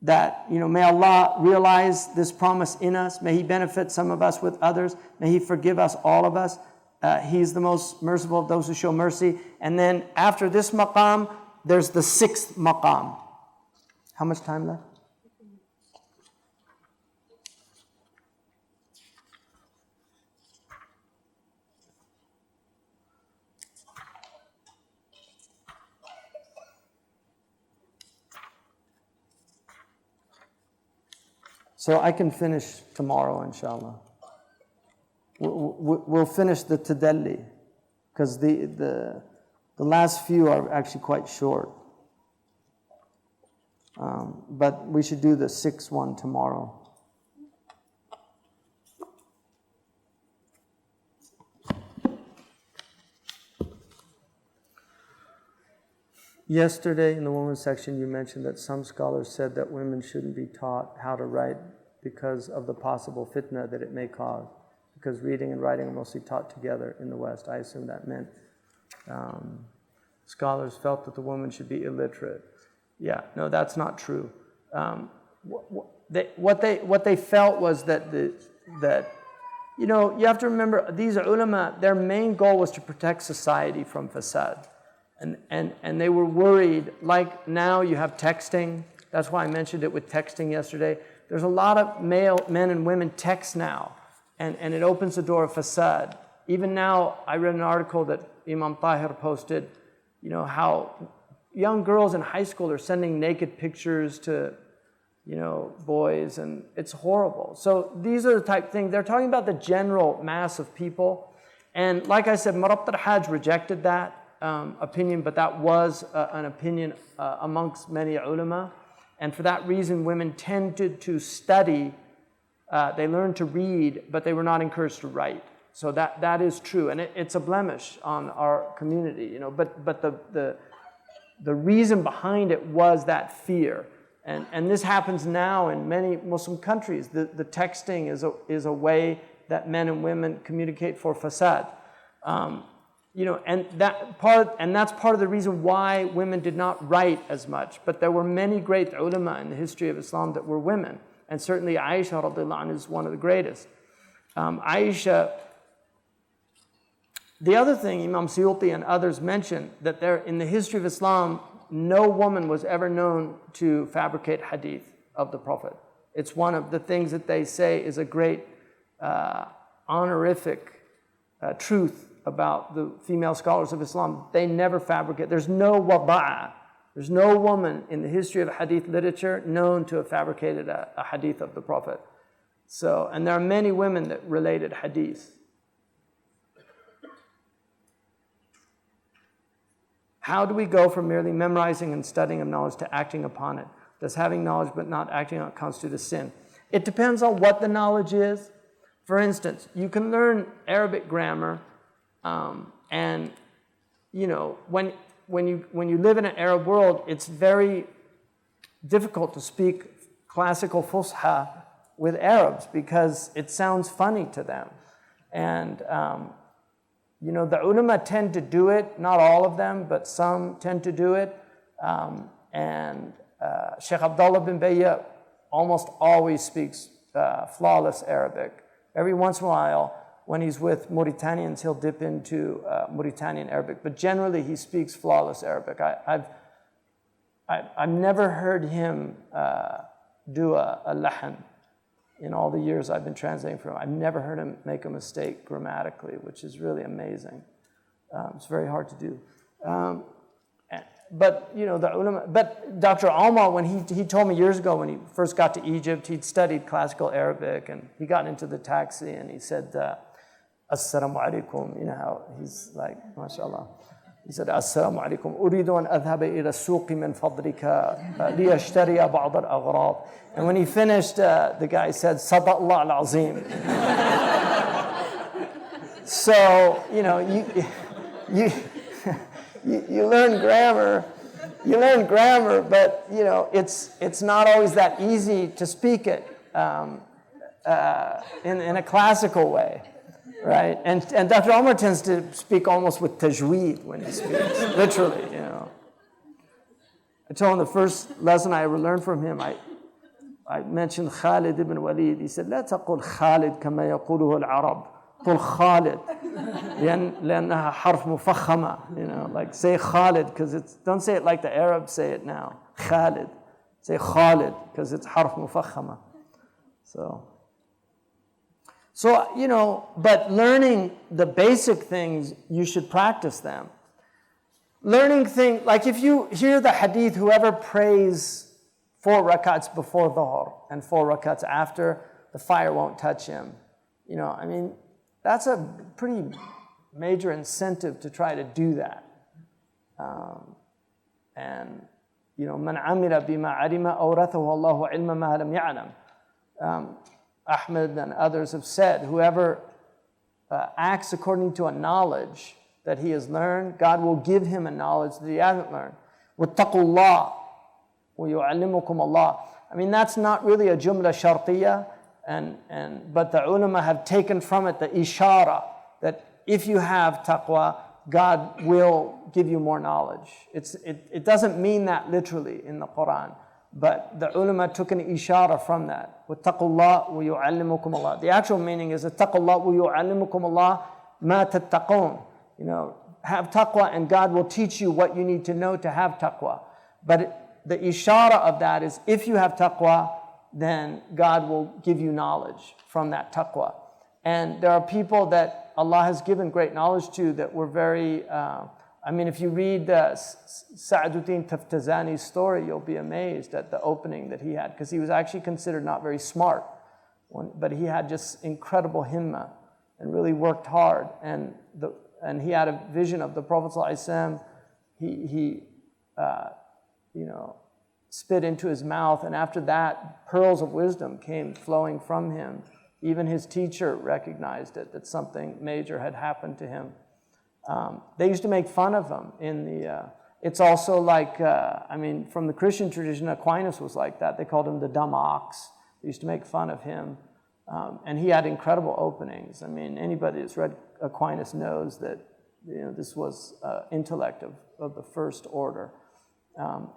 that, may Allah realize this promise in us. May He benefit some of us with others. May He forgive us, all of us. He's the most merciful of those who show mercy. And then after this maqam, there's the sixth maqam. How much time left? So I can finish tomorrow, inshallah. We'll finish the tadalli, because the last few are actually quite short. But we should do the sixth one tomorrow. Yesterday in the women's section, you mentioned that some scholars said that women shouldn't be taught how to write because of the possible fitna that it may cause, because reading and writing are mostly taught together in the West. I assume that meant scholars felt that the woman should be illiterate. Yeah, no, that's not true. What they felt was that you have to remember, these ulama, their main goal was to protect society from fasad. And they were worried, like now you have texting. That's why I mentioned it with texting yesterday. There's a lot of men and women text now, and it opens the door of fasad. Even now, I read an article that Imam Tahir posted, how young girls in high school are sending naked pictures to, boys, and it's horrible. So these are the type of things. They're talking about the general mass of people. And like I said, Marabt al-Hajj rejected that opinion, but that was an opinion amongst many ulama. And for that reason, women tended to study. They learned to read, but they were not encouraged to write. So that is true, and it's a blemish on our community, But the reason behind it was that fear, and this happens now in many Muslim countries. The texting is a way that men and women communicate for fasad. And that's part of the reason why women did not write as much. But there were many great ulama in the history of Islam that were women, and certainly Aisha radiallahu anha is one of the greatest. Aisha. The other thing Imam Suyuti and others mention, that there in the history of Islam, no woman was ever known to fabricate hadith of the Prophet. It's one of the things that they say is a great honorific truth about the female scholars of Islam. They never fabricate. There's no wada'a. There's no woman in the history of hadith literature known to have fabricated a hadith of the Prophet. So, and there are many women that related hadith. How do we go from merely memorizing and studying of knowledge to acting upon it? Does having knowledge but not acting on it constitute a sin? It depends on what the knowledge is. For instance, you can learn Arabic grammar, and when you live in an Arab world, it's very difficult to speak classical Fusha with Arabs because it sounds funny to them. And the ulama tend to do it, not all of them, but some tend to do it. Sheikh Abdullah bin Bayya almost always speaks flawless Arabic. Every once in a while, when he's with Mauritanians, he'll dip into Mauritanian Arabic, but generally he speaks flawless Arabic. I've never heard him do a lahan in all the years I've been translating for him. I've never heard him make a mistake grammatically, which is really amazing. It's very hard to do. But the ulama. But Dr. Alma, when he told me years ago when he first got to Egypt, he'd studied classical Arabic, and he got into the taxi and he said, "Assalamu alaikum." You know how he's like, mashallah. He said, "Assalamu alaikum. Uridu an adhaba ila suqi min fadlika liyashtariya ba'd al-aghrad." And when he finished, the guy said, "Sadaqallah al-azim." So you learn grammar. You learn grammar, but it's not always that easy to speak it in a classical way, right? And Dr. Omar tends to speak almost with tajweed when he speaks, literally. I told him the first lesson I ever learned from him. I mentioned Khalid ibn Walid. He said, لا تقل خالد كما يقوله العرب. قل خالد لأنها حرف مفخمة. Like say Khalid because don't say it like the Arabs say it now. Khalid. Say Khalid because it's حرف مفخمة. So but learning the basic things, you should practice them. Learning things, like if you hear the hadith, whoever prays 4 rakats before dhuhr and 4 rakats after, the fire won't touch him. That's a pretty major incentive to try to do that. من عمل بما علم أورثه الله علم ما لم يعلم. Ahmed and others have said, whoever acts according to a knowledge that he has learned, God will give him a knowledge that he hasn't learned. وَاتَّقُوا اللَّهِ وَيُعَلِّمُكُمُ اللَّهِ. That's not really a jumla shartiyah, but the ulama have taken from it the ishara that if you have taqwa, God will give you more knowledge. It doesn't mean that literally in the Quran, but the ulama took an ishara from that. وَاتَّقُوا اللَّهِ وَيُعَلِّمُكُمُ اللَّهِ. The actual meaning is اتَّقُوا اللَّهِ وَيُعَلِّمُكُمُ اللَّهِ مَا تَتَّقُونَ. Have taqwa and God will teach you what you need to know to have taqwa. But the ishara of that is if you have taqwa, then God will give you knowledge from that taqwa. And there are people that Allah has given great knowledge to that were very, if you read Sa'aduddin Taftazani's story, you'll be amazed at the opening that he had, because he was actually considered not very smart, but he had just incredible himma and really worked hard. And he had a vision of the Prophet ﷺ. He spit into his mouth, and after that, pearls of wisdom came flowing from him. Even his teacher recognized it, that something major had happened to him. They used to make fun of him. It's also like, from the Christian tradition, Aquinas was like that. They called him the dumb ox. They used to make fun of him. And he had incredible openings. Anybody that's read Aquinas knows that this was intellect of the first order.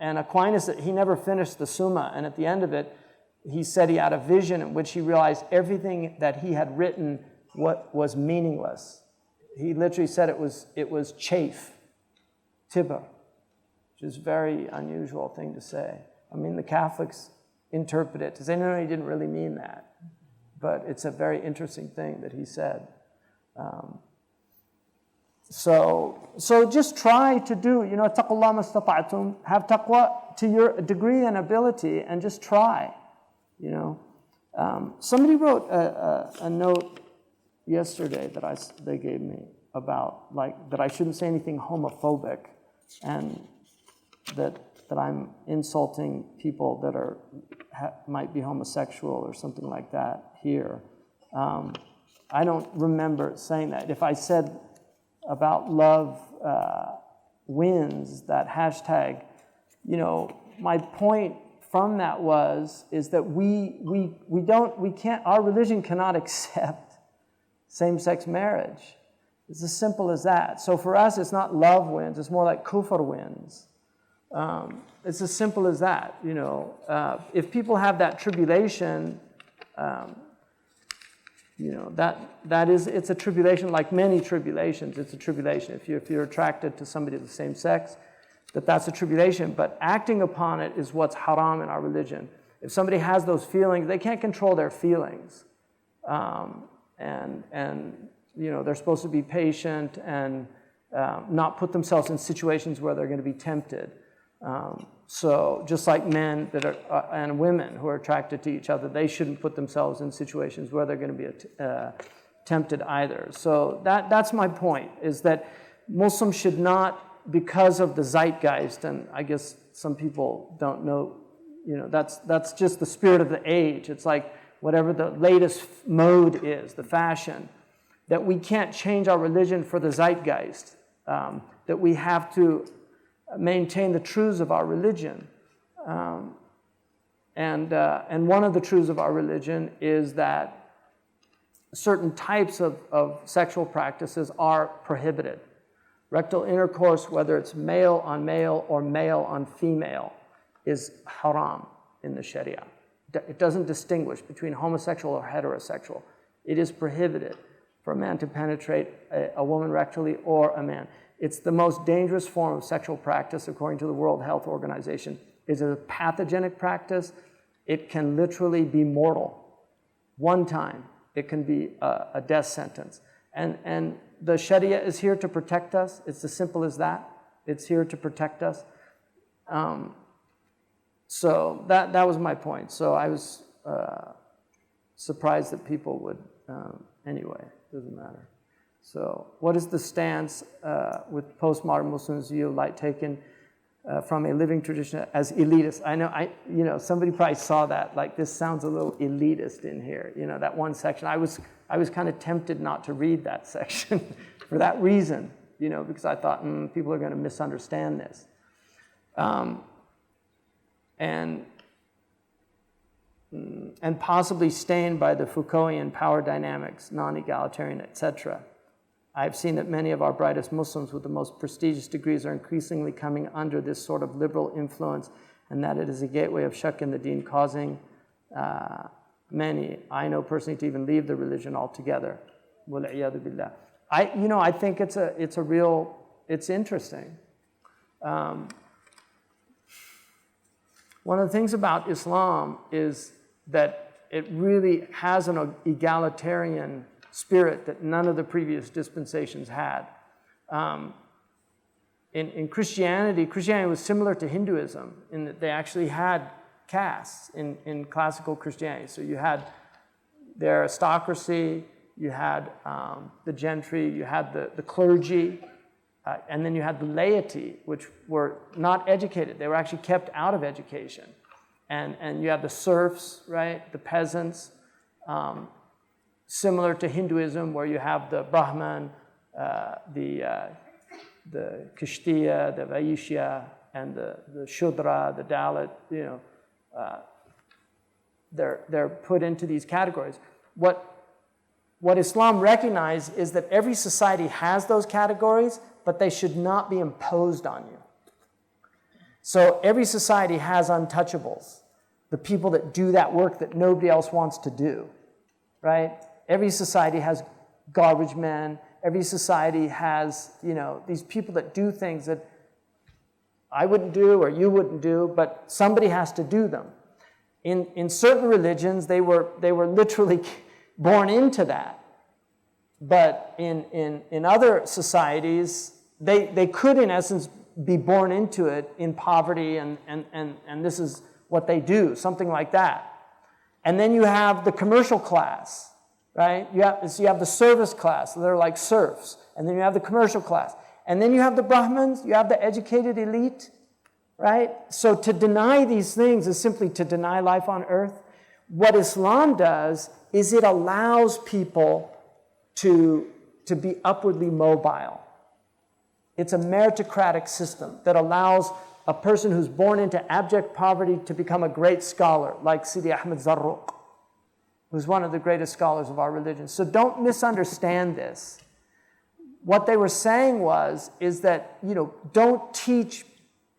And Aquinas, he never finished the Summa, and at the end of it, he said he had a vision in which he realized everything that he had written was meaningless. He literally said it was chaff, tibber, which is a very unusual thing to say. The Catholics interpret it to say, no, he didn't really mean that. But it's a very interesting thing that he said. So just try to do, taqullah mastata'tum, have taqwa to your degree and ability, and just try, Somebody wrote a note yesterday that they gave me about, that I shouldn't say anything homophobic, and that I'm insulting people that might be homosexual or something like that here. I don't remember saying that. If I said about love wins, that hashtag, my point from that is that our religion cannot accept same-sex marriage. It's as simple as that. So for us, it's not love wins, it's more like kufr wins. It's as simple as that, If people have that tribulation, it's a tribulation like many tribulations. It's a tribulation. If you're attracted to somebody of the same sex, that's a tribulation. But acting upon it is what's haram in our religion. If somebody has those feelings, they can't control their feelings. They're supposed to be patient and not put themselves in situations where they're going to be tempted. So just like men and women who are attracted to each other, they shouldn't put themselves in situations where they're going to be tempted either. So that's my point, is that Muslims should not, because of the zeitgeist, and I guess some people don't know, that's just the spirit of the age. It's like whatever the latest mode is, the fashion, that we can't change our religion for the zeitgeist. that we have to maintain the truths of our religion. And one of the truths of our religion is that certain types of sexual practices are prohibited. Rectal intercourse, whether it's male on male or male on female, is haram in the Sharia. It doesn't distinguish between homosexual or heterosexual. It is prohibited for a man to penetrate a woman rectally or a man. It's the most dangerous form of sexual practice according to the World Health Organization. It's a pathogenic practice. It can literally be mortal. One time, it can be a death sentence. And the Sharia is here to protect us. It's as simple as that. It's here to protect us. So that was my point. So I was surprised that people would, anyway, doesn't matter. So what is the stance with postmodern Muslims view of light taken from a living tradition as elitist? I know, somebody probably saw that, like this sounds a little elitist in here, that one section. I was kind of tempted not to read that section for that reason, because I thought, people are going to misunderstand this. And possibly stained by the Foucaultian power dynamics, non-egalitarian, etc. I've seen that many of our brightest Muslims with the most prestigious degrees are increasingly coming under this sort of liberal influence, and that it is a gateway of shak in the deen, causing many, I know personally, to even leave the religion altogether. Wal-'iyadhu billah. I think it's interesting. One of the things about Islam is that it really has an egalitarian spirit that none of the previous dispensations had. In Christianity was similar to Hinduism in that they actually had castes in classical Christianity. So you had the aristocracy, you had the gentry, you had the clergy, and then you had the laity, which were not educated. They were actually kept out of education. And you have the serfs, right, the peasants, similar to Hinduism, where you have the Brahman, the Kishtiya, the Vaishya, and the Shudra, the Dalit. They're put into these categories. What Islam recognizes is that every society has those categories, but they should not be imposed on you. So every society has untouchables, the people that do that work that nobody else wants to do, right? Every society has garbage men. Every society has, these people that do things that I wouldn't do or you wouldn't do, but somebody has to do them. In certain religions, they were literally born into that. But in other societies, they could, in essence, be born into it in poverty, and this is what they do, something like that. And then you have the commercial class, right? You have the service class, they're like serfs. And then you have the commercial class. And then you have the Brahmins, you have the educated elite, right? So to deny these things is simply to deny life on earth. What Islam does is it allows people to be upwardly mobile. It's a meritocratic system that allows a person who's born into abject poverty to become a great scholar, like Sidi Ahmed Zarruq, who's one of the greatest scholars of our religion. So don't misunderstand this. What they were saying is that, don't teach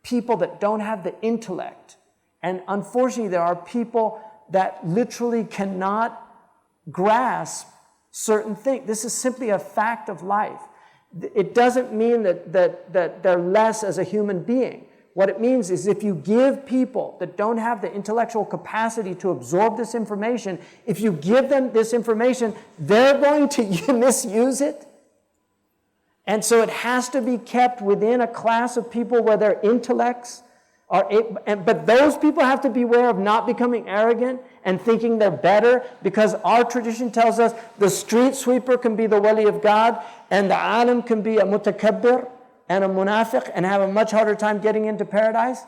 people that don't have the intellect. And unfortunately, there are people that literally cannot grasp certain things. This is simply a fact of life. It doesn't mean that they're less as a human being. What it means is if you give people that don't have the intellectual capacity to absorb this information, if you give them this information, they're going to misuse it. And so it has to be kept within a class of people where their intellects are, but those people have to beware of not becoming arrogant and thinking they're better, because our tradition tells us the street sweeper can be the wali of God, and the alim can be a mutakabbir and a munafiq and have a much harder time getting into paradise.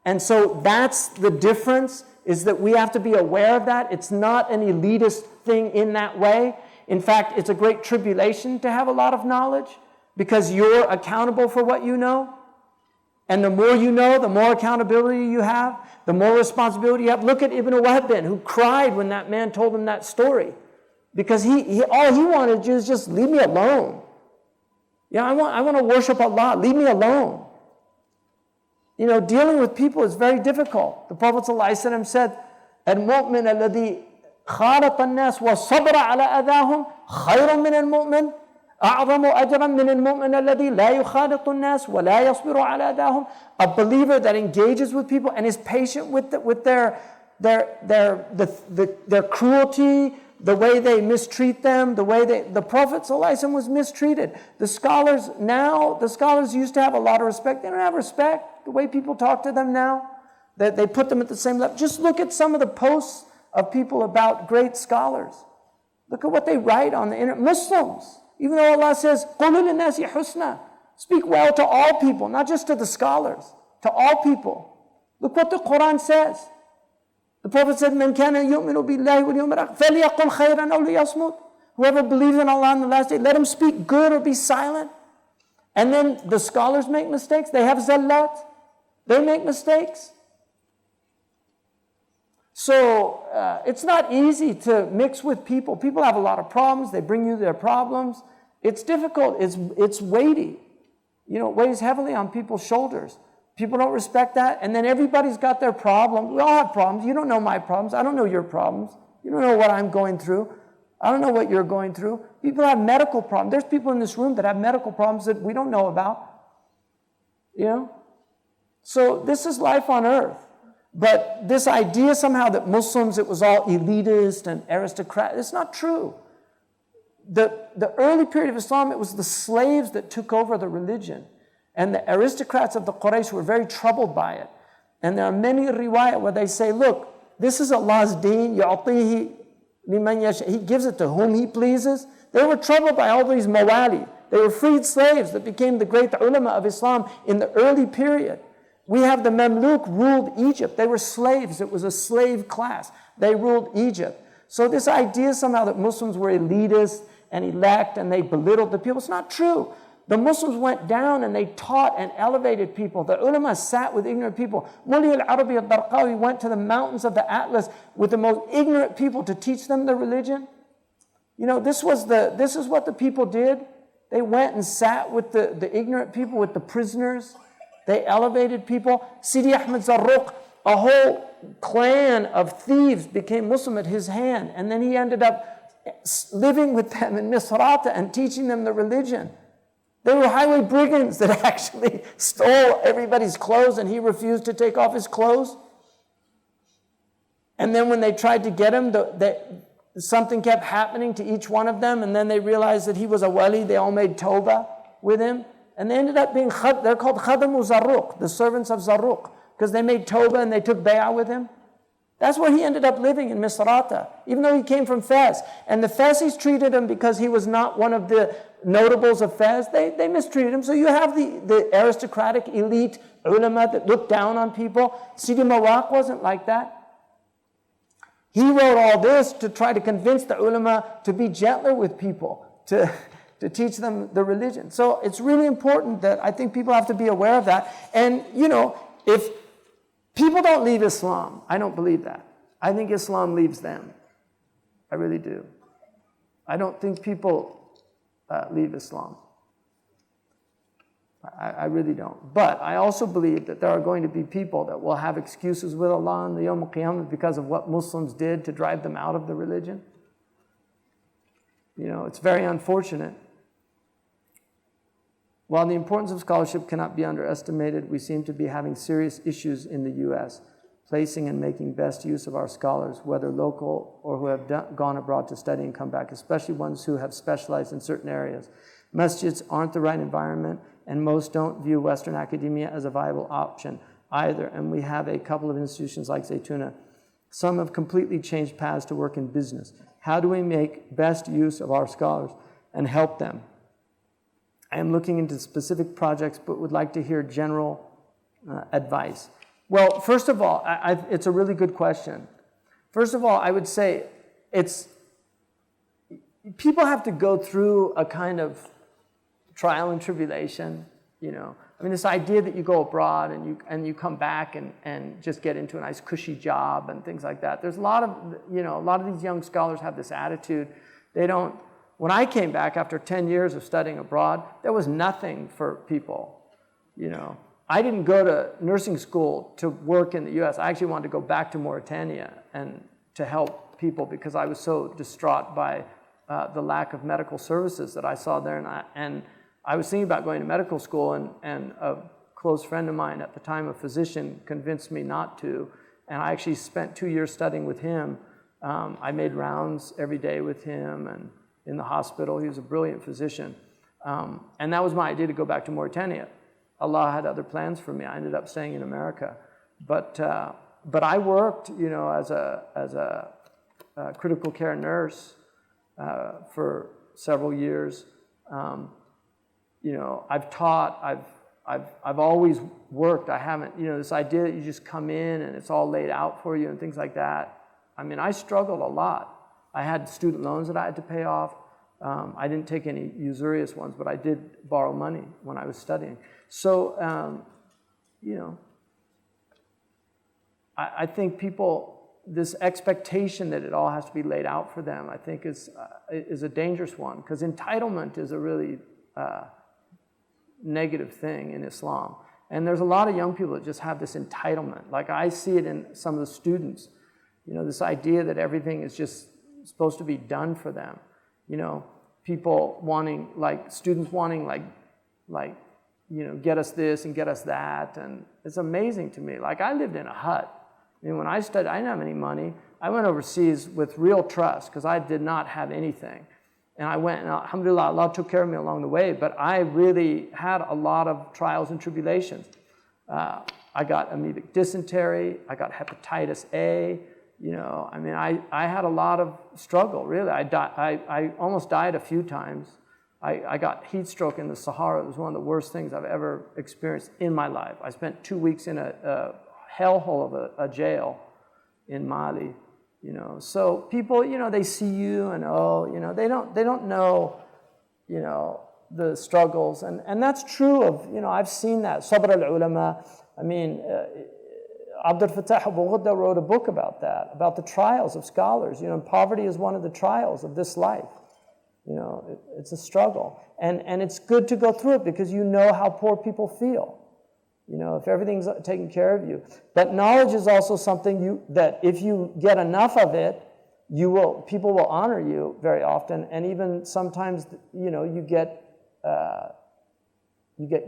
And so that's the difference, is that we have to be aware of that. It's not an elitist thing in that way. In fact, it's a great tribulation to have a lot of knowledge, because you're accountable for what you know. And the more you know, the more accountability you have, the more responsibility you have. Look at Ibn Wahb, who cried when that man told him that story. Because he all he wanted to do is just leave me alone. Yeah, I want to worship Allah. Leave me alone. You know, dealing with people is very difficult. The Prophet ﷺ said, "Al-mu'min alladhi خالط الناس وصبر على أذاهم خير من المؤمن أعظم أجرا من المؤمن الذي لا يخالط الناس ولا يصبر على أذاهم." A believer that engages with people and is patient with their cruelty, the way they mistreat them, the way the Prophet ﷺ was mistreated. The scholars used to have a lot of respect. They don't have respect. The way people talk to them now, that they put them at the same level. Just look at some of the posts of people about great scholars. Look at what they write on the internet. Muslims, even though Allah says, قُلُ لِلنَّاسِ حُسْنًا, speak well to all people, not just to the scholars, to all people. Look what the Quran says. The Prophet said, مَنْ كَانَ يُؤْمِنُ بِاللَّهِ وَالْيَوْمِ الْآخِرِ فَلْيَقُلْ خَيْرًا أَوْ لِيَصْمُتْ. Whoever believes in Allah on the last day, let him speak good or be silent. And then the scholars make mistakes. They have zallat. They make mistakes. So it's not easy to mix with people. People have a lot of problems. They bring you their problems. It's difficult. It's weighty. You know, it weighs heavily on people's shoulders. People don't respect that. And then everybody's got their problems. We all have problems. You don't know my problems. I don't know your problems. You don't know what I'm going through. I don't know what you're going through. People have medical problems. There's people in this room that have medical problems that we don't know about. You know? So this is life on earth. But this idea somehow that Muslims, it was all elitist and aristocratic, it's not true. The early period of Islam, it was the slaves that took over the religion. And the aristocrats of the Quraysh were very troubled by it. And there are many riwayat where they say, look, this is Allah's deen, يُعْطِيهِ لِمَنْ يَشَاءُ. He gives it to whom He pleases. They were troubled by all these mawali. They were freed slaves that became the great ulama of Islam in the early period. We have the Mamluk ruled Egypt. They were slaves. It was a slave class. They ruled Egypt. So this idea somehow that Muslims were elitist and elect and they belittled the people, it's not true. The Muslims went down and they taught and elevated people. The ulama sat with ignorant people. Muli al-Arabi al-Darqawi went to the mountains of the Atlas with the most ignorant people to teach them the religion. You know, this is what the people did. They went and sat with the ignorant people, with the prisoners. They elevated people. Sidi Ahmed Zarruq, a whole clan of thieves became Muslim at his hand. And then he ended up living with them in Misrata and teaching them the religion. They were highway brigands that actually stole everybody's clothes and he refused to take off his clothes. And then when they tried to get him, something kept happening to each one of them. And then they realized that he was a wali. They all made tawbah with him. And they ended up being, they're called Khadamu Zarruq, the servants of Zarruq, because they made tawbah and they took bay'ah with him. That's where he ended up living, in Misrata, even though he came from Fez. And the Fezis treated him because he was not one of the notables of Fez. They mistreated him. So you have the aristocratic elite ulama that looked down on people. Sidi Mawaq wasn't like that. He wrote all this to try to convince the ulama to be gentler with people, to teach them the religion. So it's really important that I think people have to be aware of that. And, you know, if people don't leave Islam, I don't believe that. I think Islam leaves them. I really do. I don't think people leave Islam. I really don't. But I also believe that there are going to be people that will have excuses with Allah on the Yawm al-Qiyamah because of what Muslims did to drive them out of the religion. You know, it's very unfortunate. While the importance of scholarship cannot be underestimated, we seem to be having serious issues in the U.S., placing and making best use of our scholars, whether local or who have gone abroad to study and come back, especially ones who have specialized in certain areas. Masjids aren't the right environment, and most don't view Western academia as a viable option either. And we have a couple of institutions like Zaytuna. Some have completely changed paths to work in business. How do we make best use of our scholars and help them? I am looking into specific projects, but would like to hear general advice. Well, first of all, it's a really good question. First of all, I would say people have to go through a kind of trial and tribulation, I mean, this idea that you go abroad and you come back and just get into a nice cushy job and things like that. There's a lot of these young scholars have this attitude. When I came back after 10 years of studying abroad, there was nothing for people, I didn't go to nursing school to work in the U.S. I actually wanted to go back to Mauritania and to help people because I was so distraught by the lack of medical services that I saw there. And I was thinking about going to medical school, and a close friend of mine at the time, a physician, convinced me not to. And I actually spent 2 years studying with him. I made rounds every day with him and in the hospital. He was a brilliant physician. And that was my idea to go back to Mauritania. Allah had other plans for me. I ended up staying in America. But I worked, as a critical care nurse for several years. I've taught, I've always worked. I haven't, this idea that you just come in and it's all laid out for you and things like that. I mean, I struggled a lot. I had student loans that I had to pay off. I didn't take any usurious ones, but I did borrow money when I was studying. So, I think this expectation that it all has to be laid out for them, I think is a dangerous one, because entitlement is a really negative thing in Islam. And there's a lot of young people that just have this entitlement. Like I see it in some of the students, this idea that everything is just supposed to be done for them. People wanting, students wanting, get us this and get us that. And it's amazing to me. Like I lived in a hut. I mean, when I studied, I didn't have any money. I went overseas with real trust because I did not have anything. And I went, and alhamdulillah, Allah took care of me along the way, but I really had a lot of trials and tribulations. I got amoebic dysentery, I got hepatitis A, I had a lot of struggle, really. I almost died a few times. I got heat stroke in the Sahara. It was one of the worst things I've ever experienced in my life. I spent 2 weeks in a hellhole of a jail in Mali. So people, they see you and they don't know, the struggles, and that's true of, I've seen that. Sabr al-ulama. I mean, Abdul Fattah Abu Ghudda wrote a book about that, about the trials of scholars. Poverty is one of the trials of this life. It's a struggle, and it's good to go through it because you know how poor people feel. If everything's taken care of you. But knowledge is also something that if you get enough of it, people will honor you very often, and even sometimes, you get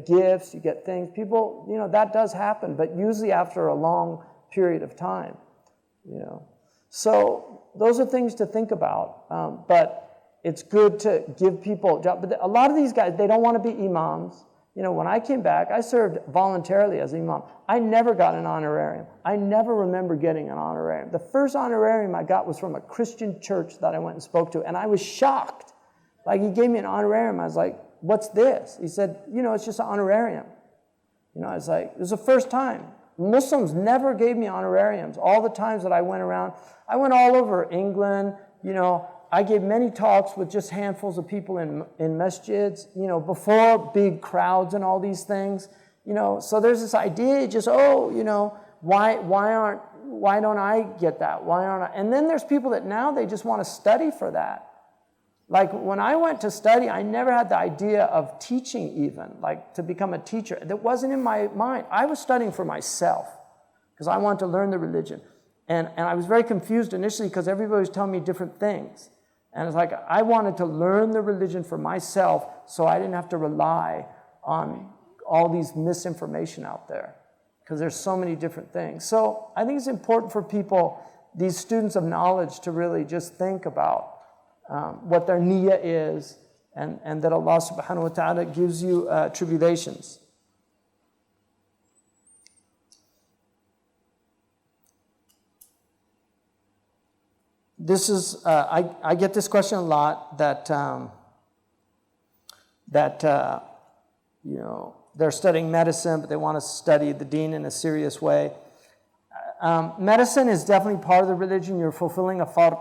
gifts, you get things. People, that does happen, but usually after a long period of time, So those are things to think about, but it's good to give people jobs. But a lot of these guys, they don't want to be imams. When I came back, I served voluntarily as imam. I never got an honorarium. I never remember getting an honorarium. The first honorarium I got was from a Christian church that I went and spoke to, and I was shocked. Like, he gave me an honorarium. I was like, what's this? He said, it's just an honorarium. I was like, it was the first time. Muslims never gave me honorariums. All the times that I went around, I went all over England, I gave many talks with just handfuls of people in masjids, before big crowds and all these things, So there's this idea, just why don't I get that? Why aren't I? And then there's people that now they just want to study for that. Like when I went to study, I never had the idea of teaching even, like to become a teacher. That wasn't in my mind. I was studying for myself because I wanted to learn the religion, and I was very confused initially because everybody was telling me different things. And it's like, I wanted to learn the religion for myself so I didn't have to rely on all these misinformation out there, because there's so many different things. So I think it's important for people, these students of knowledge, to really just think about what their niyyah is, and that Allah subhanahu wa ta'ala gives you tribulations. This is, I get this question a lot, that they're studying medicine, but they want to study the deen in a serious way. Medicine is definitely part of the religion. You're fulfilling a fard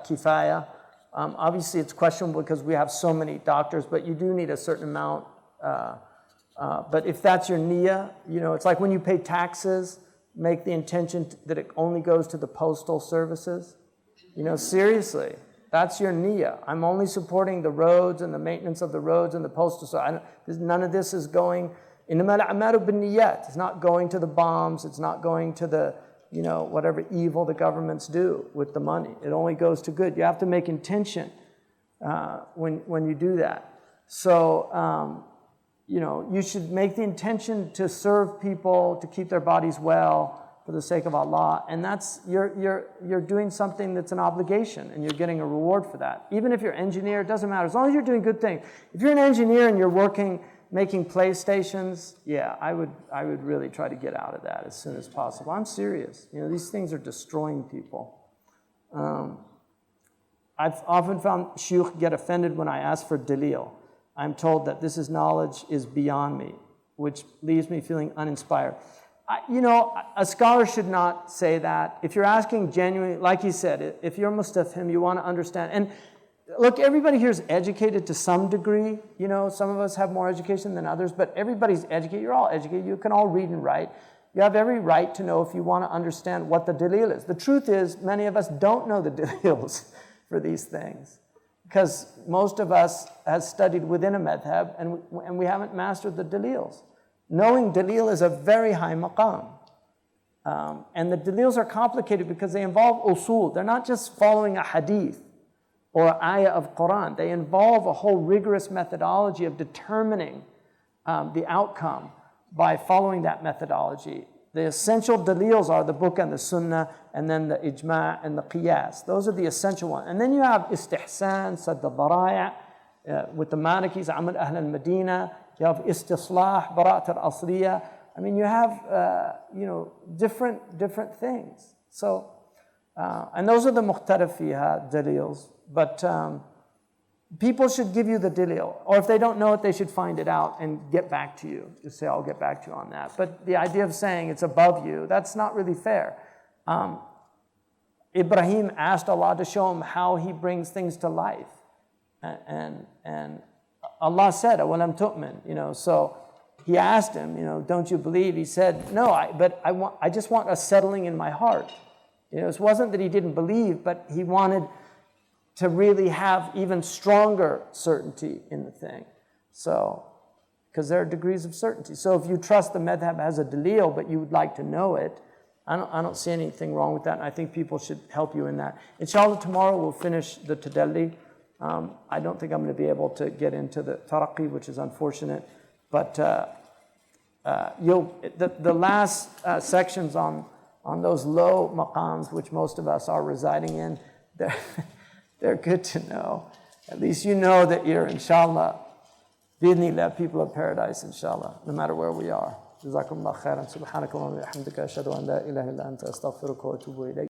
kifaya. Obviously, it's questionable because we have so many doctors, but you do need a certain amount But if that's your niyyah, it's like when you pay taxes, make the intention that it only goes to the postal services. Seriously, that's your niyyah. I'm only supporting the roads and the maintenance of the roads and the postal service. None of this is going, إِنَّمَا الْأَعْمَالُ بِالنِّيَّاتِ. It's not going to the bombs. It's not going to the, whatever evil the governments do with the money. It only goes to good. You have to make intention when you do that. So, you should make the intention to serve people, to keep their bodies well for the sake of Allah. And that's, you're doing something that's an obligation and you're getting a reward for that. Even if you're an engineer, it doesn't matter. As long as you're doing good things. If you're an engineer and you're making PlayStations, yeah, I would really try to get out of that as soon as possible. I'm serious. These things are destroying people. I've often found shuyukh get offended when I ask for dalil. I'm told that this knowledge is beyond me, which leaves me feeling uninspired. A scholar should not say that. If you're asking genuinely, like he said, if you're mustafhim, you want to understand. And look, everybody here is educated to some degree. Some of us have more education than others, but everybody's educated. You're all educated. You can all read and write. You have every right to know if you want to understand what the dalil is. The truth is, many of us don't know the dalils for these things, because most of us has studied within a madhab and we haven't mastered the dalils. Knowing dalil is a very high maqam. And the dalils are complicated because they involve usul. They're not just following a hadith or an ayah of Quran. They involve a whole rigorous methodology of determining the outcome by following that methodology. The essential dalils are the book and the sunnah, and then the ijma' and the qiyas. Those are the essential ones. And then you have istihsan, sadd al-dharaya, with the Malikis, amal ahl al-Madina. You have istislah, bara'at al-asriya. I mean, you have, different things. So, and those are the mukhtalif fiha dalils. But people should give you the dalil. Or if they don't know it, they should find it out and get back to you. Just say, I'll get back to you on that. But the idea of saying it's above you, that's not really fair. Ibrahim asked Allah to show him how he brings things to life. And Allah said, "Awalam tu'min," so he asked him, don't you believe? He said, no, I just want a settling in my heart. It wasn't that he didn't believe, but he wanted to really have even stronger certainty in the thing. So, because there are degrees of certainty. So if you trust the madhab has a dalil, but you would like to know it, I don't see anything wrong with that, and I think people should help you in that. Inshallah, tomorrow we'll finish the tadalli. I don't think I'm going to be able to get into the taraqi, which is unfortunate, but the last sections on those low maqams, which most of us are residing in, they're good to know. At least you know that you're, inshallah, bi'idhnillah, people of paradise, inshallah, no matter where we are. Jazakumullah khairan. Subhanakallahumma wa bihamdika ashhadu an la ilaha illa anta astaghfiruka wa atubu ilayk.